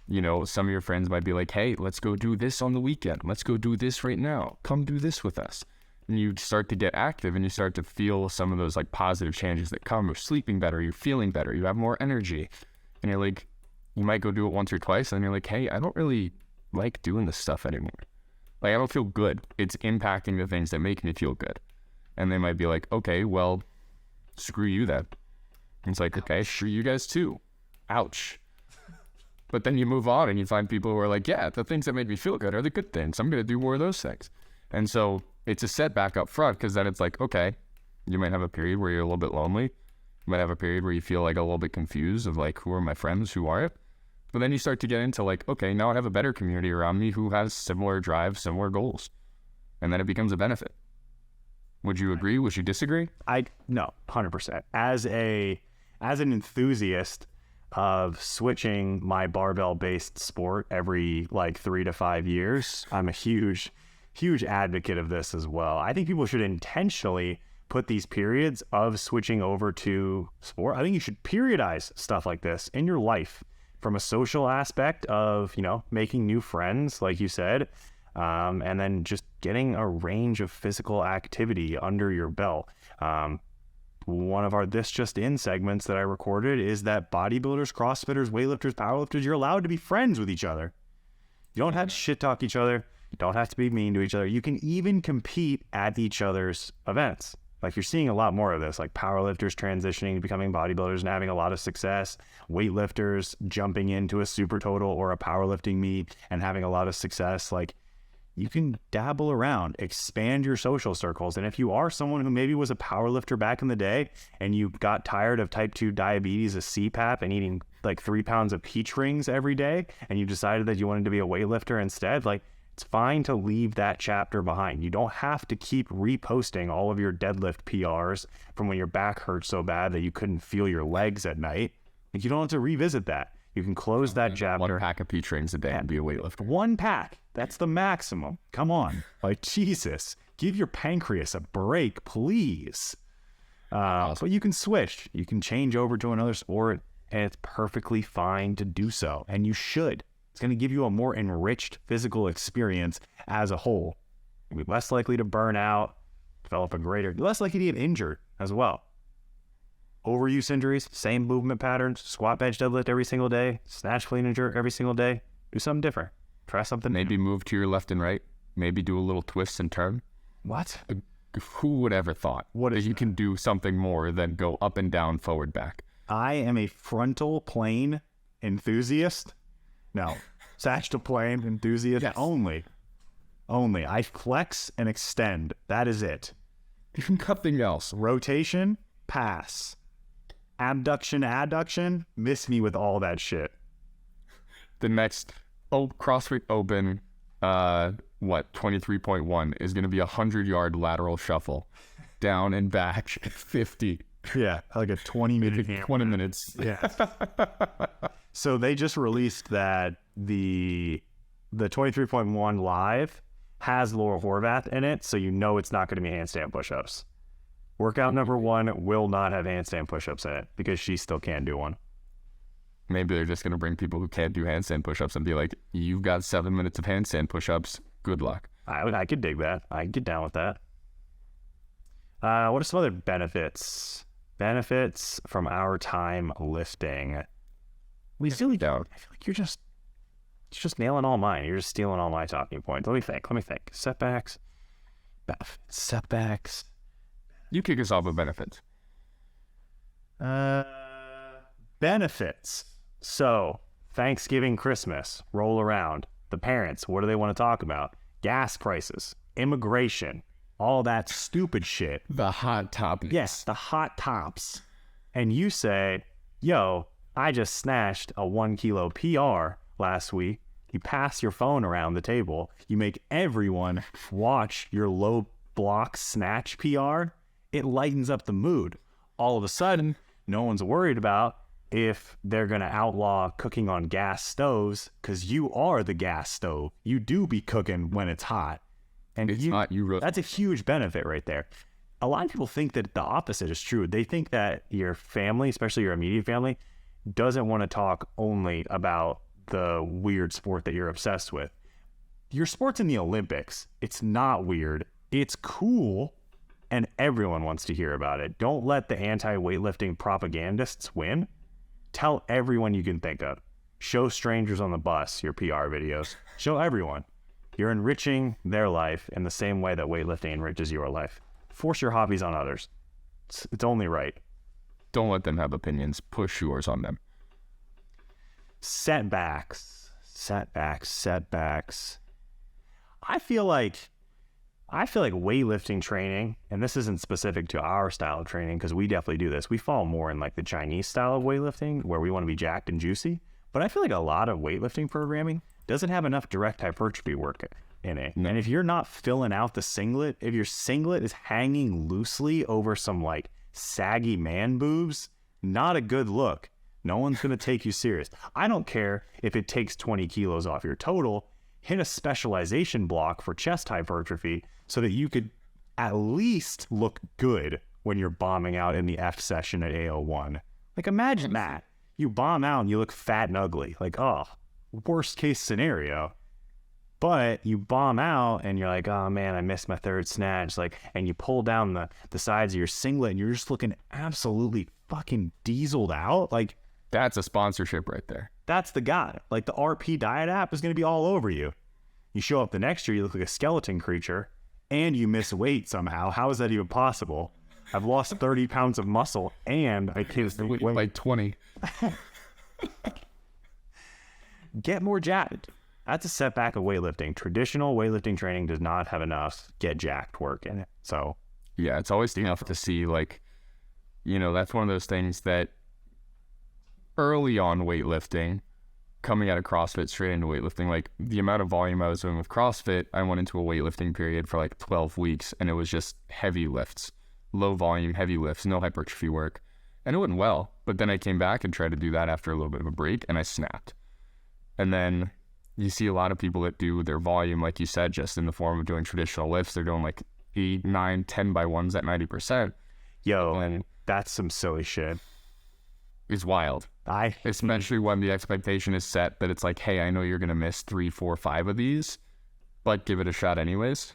Speaker 2: you know, some of your friends might be like, hey, let's go do this on the weekend. Let's go do this right now. Come do this with us. And you start to get active and you start to feel some of those like positive changes that come. You're sleeping better. You're feeling better. You have more energy. And you're like, you might go do it once or twice. And you're like, hey, I don't really like doing this stuff anymore. Like, I don't feel good. It's impacting the things that make me feel good. And they might be like, okay, well, screw you then. And it's like, okay, screw you guys too. Ouch. But then you move on and you find people who are like, yeah, the things that made me feel good are the good things. I'm going to do more of those things. And so it's a setback up front, because then it's like, okay, you might have a period where you're a little bit lonely. You might have a period where you feel like a little bit confused of like, who are my friends, who aren't? But then you start to get into like, okay, now I have a better community around me who has similar drives, similar goals. And then it becomes a benefit. Would you agree? Would you disagree?
Speaker 1: No, 100%. As an enthusiast of switching my barbell-based sport every like 3 to 5 years, I'm a huge advocate of this as well. I think people should intentionally put these periods of switching over to sport. I think you should periodize stuff like this in your life from a social aspect of, you know, making new friends, like you said, and then just getting a range of physical activity under your belt. One of our This Just In segments that I recorded is that bodybuilders, CrossFitters, weightlifters, powerlifters, you're allowed to be friends with each other. You don't have to shit talk each other. You don't have to be mean to each other. You can even compete at each other's events. Like, you're seeing a lot more of this, like powerlifters transitioning to becoming bodybuilders and having a lot of success, weightlifters jumping into a super total or a powerlifting meet and having a lot of success. Like, you can dabble around, expand your social circles. And if you are someone who maybe was a powerlifter back in the day and you got tired of type 2 diabetes, a CPAP, and eating like 3 pounds of peach rings every day, and you decided that you wanted to be a weightlifter instead, like, it's fine to leave that chapter behind. You don't have to keep reposting all of your deadlift PRs from when your back hurt so bad that you couldn't feel your legs at night. Like, you don't have to revisit that. You can close that chapter.
Speaker 2: 1 pack of peach rings a day and be a weightlifter.
Speaker 1: 1 pack. That's the maximum. Come on. Like, Jesus. Give your pancreas a break, please. But you can switch. You can change over to another sport, and it's perfectly fine to do so. And you should. It's going to give you a more enriched physical experience as a whole. You'll be less likely to burn out, develop a greater, less likely to get injured as well. Overuse injuries, same movement patterns, squat, bench, deadlift every single day, snatch, clean and jerk every single day. Do something different. Try something
Speaker 2: Maybe move to your left and right. Maybe do a little twist and turn.
Speaker 1: What?
Speaker 2: Who would ever thought that you can do something more than go up and down, forward, back?
Speaker 1: I am a frontal plane enthusiast. No, sagittal plane enthusiast.
Speaker 2: Yes.
Speaker 1: Only. I flex and extend. That is it.
Speaker 2: Nothing else.
Speaker 1: Rotation, pass.
Speaker 3: abduction, adduction, miss me with all that shit.
Speaker 2: The next CrossFit Open, 23.1 is going to be a 100-yard lateral shuffle, down and back, 50.
Speaker 3: Yeah, like a 20-minute
Speaker 2: 20 minutes.
Speaker 3: Yeah. So they just released that the 23.1 live has Laura Horvath in it, so you know it's not going to be handstand push-ups. Workout number 1 will not have handstand push-ups in it because she still can't do one.
Speaker 2: Maybe they're just going to bring people who can't do handstand push-ups and be like, you've got 7 minutes of handstand push-ups. Good luck.
Speaker 3: I could dig that. I could get down with that. What are some other benefits? Benefits from our time lifting.
Speaker 2: We still down.
Speaker 3: I feel like you're just nailing all mine. You're just stealing all my talking points. Let me think. Setbacks. Setbacks.
Speaker 2: You kick us off with benefits.
Speaker 3: Benefits. So, Thanksgiving, Christmas, roll around. The parents, what do they want to talk about? Gas prices, immigration, all that stupid shit.
Speaker 2: The hot topic.
Speaker 3: Yes, the hot tops. And you say, yo, I just snatched a 1 kilo PR last week. You pass your phone around the table. You make everyone watch your low block snatch PR. It lightens up the mood. All of a sudden, no one's worried about if they're going to outlaw cooking on gas stoves because you are the gas stove. You do be cooking when it's hot. And
Speaker 2: It's not you.
Speaker 3: That's a huge benefit right there. A lot of people think that the opposite is true. They think that your family, especially your immediate family, doesn't want to talk only about the weird sport that you're obsessed with. Your sport's in the Olympics. It's not weird. It's cool. And everyone wants to hear about it. Don't let the anti-weightlifting propagandists win. Tell everyone you can think of. Show strangers on the bus your PR videos. Show everyone. You're enriching their life in the same way that weightlifting enriches your life. Force your hobbies on others. It's only right.
Speaker 2: Don't let them have opinions. Push yours on them.
Speaker 3: Setbacks. I feel like weightlifting training, and this isn't specific to our style of training because we definitely do this. We fall more in like the Chinese style of weightlifting where we want to be jacked and juicy. But I feel like a lot of weightlifting programming doesn't have enough direct hypertrophy work in it.
Speaker 2: No.
Speaker 3: And if you're not filling out the singlet, if your singlet is hanging loosely over some like saggy man boobs, not a good look. No one's going to take you serious. I don't care if it takes 20 kilos off your total. Hit a specialization block for chest hypertrophy so that you could at least look good when you're bombing out in the F session at AO1. Like imagine that. You bomb out and you look fat and ugly. Like, oh, worst case scenario. But you bomb out and you're like, oh man, I missed my third snatch. Like, and you pull down the sides of your singlet and you're just looking absolutely fucking dieseled out. Like,
Speaker 2: That's a sponsorship right there.
Speaker 3: that's the guy. Like the RP diet app is going to be all over you. You show up the next year, you look like a skeleton creature and you miss weight somehow. How is that even possible? I've lost 30 pounds of muscle and I can't
Speaker 2: Like 20.
Speaker 3: get more jacked. That's a setback of weightlifting. Traditional weightlifting training does not have enough get jacked work in it. So
Speaker 2: Yeah, it's always enough to see, like, you know, that's one of those things that early on weightlifting, coming out of CrossFit straight into weightlifting, like the amount of volume I was doing with CrossFit, I went into a weightlifting period for like 12 weeks and it was just heavy lifts, low volume, heavy lifts, no hypertrophy work. And it went well, but then I came back and tried to do that after a little bit of a break and I snapped. And then you see a lot of people that do their volume, like you said, just in the form of doing traditional lifts. They're doing like 8, 9, 10 by 1s at 90%.
Speaker 3: yo,
Speaker 2: And
Speaker 3: that's some silly shit.
Speaker 2: it's wild. Especially when the expectation is set that it's like, hey, I know you're going to miss 3, 4, 5 of these, but give it a shot anyways.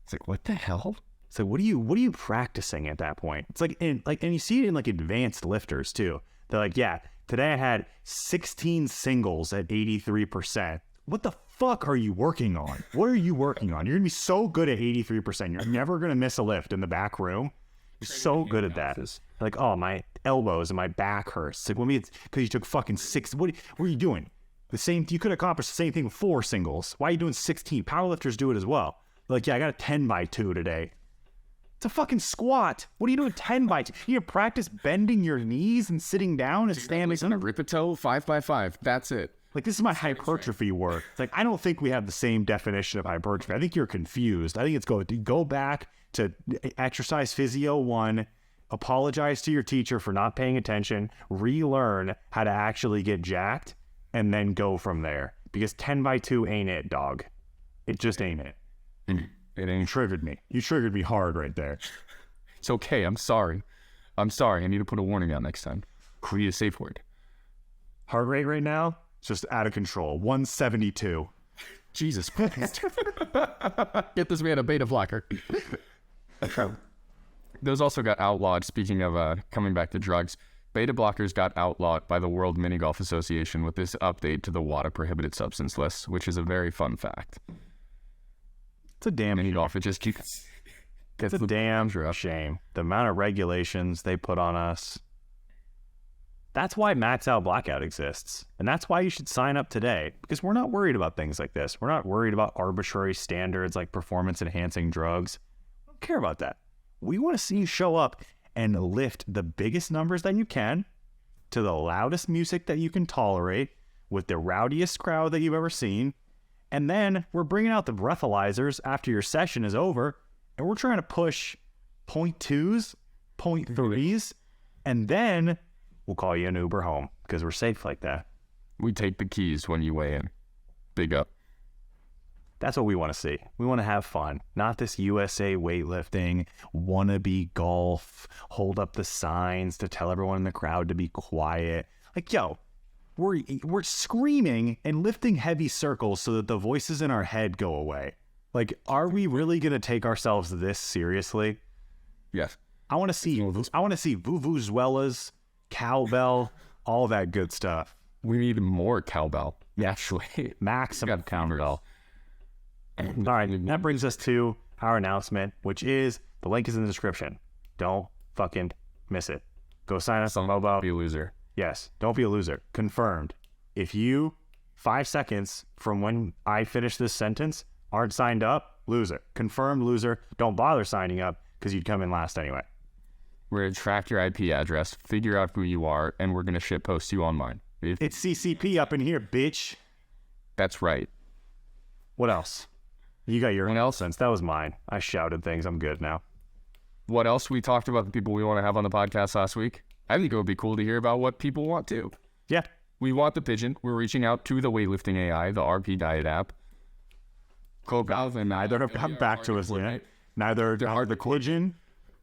Speaker 2: It's like, what the hell?
Speaker 3: So what are you practicing at that point? It's like and you see it in like advanced lifters too. They're like, yeah, today I had 16 singles at 83%. What the fuck are you working on? What are you working on? You're gonna be so good at 83%. You're never gonna miss a lift in the back room. You're so good at that. Like, oh, my elbows and my back hurts. It's like, well, it's because you took fucking 6. What are you doing? The same. You could accomplish the same thing with 4 singles. Why are you doing 16? Powerlifters do it as well. Like, yeah, I got a 10 by 2 today. It's a fucking squat. What are you doing 10 by 10? You practice bending your knees and sitting down and standing.
Speaker 2: Rip a toe, 5x5. That's it.
Speaker 3: Like, this is my hypertrophy work. It's like, I don't think we have the same definition of hypertrophy. I think you're confused. I think it's go back to exercise physio 1, apologize to your teacher for not paying attention, relearn how to actually get jacked, and then go from there. Because 10 by 2 ain't it, dog. It just ain't it.
Speaker 2: It ain't.
Speaker 3: You triggered me. You triggered me hard right there.
Speaker 2: It's okay. I'm sorry. I need to put a warning out next time. Create a safe word.
Speaker 3: Heart rate right now, it's just out of control. 172.
Speaker 2: Jesus Christ. Get this man a beta blocker. Those also got outlawed. Speaking of coming back to drugs, beta blockers got outlawed by the World Mini Golf Association with this update to the WADA prohibited substance list, which is a very fun fact.
Speaker 3: It's a damn
Speaker 2: Mini golf, it just keeps...
Speaker 3: It's a damn shame. The amount of regulations they put on us. That's why Max Out Blackout exists. And that's why you should sign up today. Because we're not worried about things like this. We're not worried about arbitrary standards like performance-enhancing drugs. We don't care about that. We want to see you show up and lift the biggest numbers that you can to the loudest music that you can tolerate with the rowdiest crowd that you've ever seen. And then we're bringing out the breathalyzers after your session is over. And we're trying to push 0.2s, 0.3s, and then we'll call you an Uber home because we're safe like that.
Speaker 2: We take the keys when you weigh in. Big up.
Speaker 3: That's what we want to see. We want to have fun, not this USA weightlifting, wannabe golf, hold up the signs to tell everyone in the crowd to be quiet. Like, yo, we're screaming and lifting heavy circles so that the voices in our head go away. Like, are we really going to take ourselves this seriously?
Speaker 2: Yes.
Speaker 3: I want to see vuvuzelas, cowbell, all that good stuff.
Speaker 2: We need more cowbell. Actually.
Speaker 3: Maximum cowbell. All right, that brings us to our announcement, which is the link is in the description. Don't fucking miss it. Go sign up on Mobo.
Speaker 2: Be a loser.
Speaker 3: Yes, don't be a loser. Confirmed. If you, 5 seconds from when I finish this sentence, aren't signed up, loser. Confirmed loser. Don't bother signing up because you'd come in last anyway.
Speaker 2: We're going to track your IP address, figure out who you are, and we're going to shitpost you online.
Speaker 3: It's CCP up in here, bitch.
Speaker 2: That's right.
Speaker 3: What else? You got your own sense. That was mine. I shouted things. I'm good now.
Speaker 2: What else? We talked about the people we want to have on the podcast last week. I think it would be cool to hear about what people want too.
Speaker 3: Yeah.
Speaker 2: We want the Pigeon. We're reaching out to the weightlifting AI, the RP Diet app.
Speaker 3: Neither have come back to us yet. Neither the Pigeon,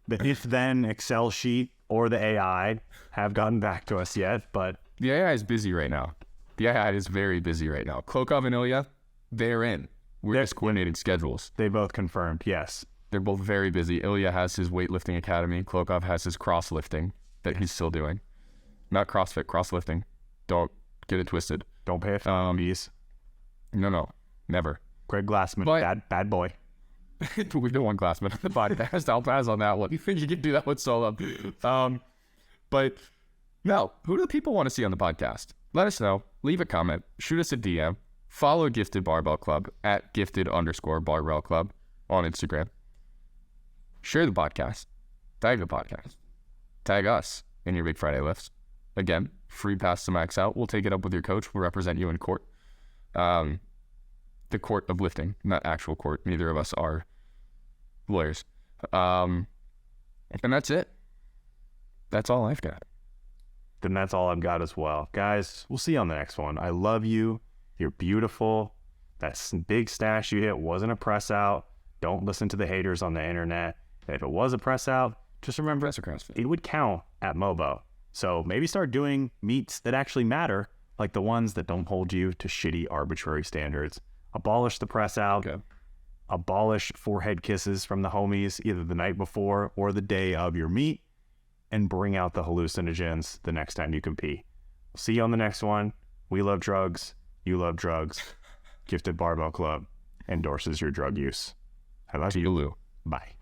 Speaker 3: the if-then Excel sheet, or the AI have gotten back to us yet, but...
Speaker 2: The AI is busy right now. The AI is very busy right now. Klokov and Ilya, they're in. We're just coordinating schedules.
Speaker 3: They both confirmed, yes.
Speaker 2: They're both very busy. Ilya has his weightlifting academy. Klokov has his cross-lifting that he's still doing. Not CrossFit, cross-lifting. Don't get it twisted.
Speaker 3: Don't pay fees.
Speaker 2: No, never.
Speaker 3: Greg Glassman, bad boy.
Speaker 2: We don't want Glassman on the podcast. I'll pass on that one. You can do that one solo. But no, who do the people want to see on the podcast? Let us know. Leave a comment. Shoot us a DM. Follow Gifted Barbell Club at gifted_barbell club on Instagram. Share the podcast. Tag the podcast. Tag us in your Big Friday lifts. Again, free pass to Max Out. We'll take it up with your coach. We'll represent you in court. The court of lifting, not actual court. Neither of us are lawyers. And that's it. That's all I've got.
Speaker 3: Then that's all I've got as well. Guys, we'll see you on the next one. I love you. You're beautiful. That big stash you hit wasn't a press out. Don't listen to the haters on the internet. If it was a press out, just remember it would count at Mobo. So maybe start doing meets that actually matter, like the ones that don't hold you to shitty arbitrary standards. Abolish the press out.
Speaker 2: Okay.
Speaker 3: Abolish forehead kisses from the homies either the night before or the day of your meet, and bring out the hallucinogens the next time you compete. We'll see you on the next one. We love drugs. You love drugs. Gifted Barbell Club endorses your drug use. I love you.
Speaker 2: Lou.
Speaker 3: Bye.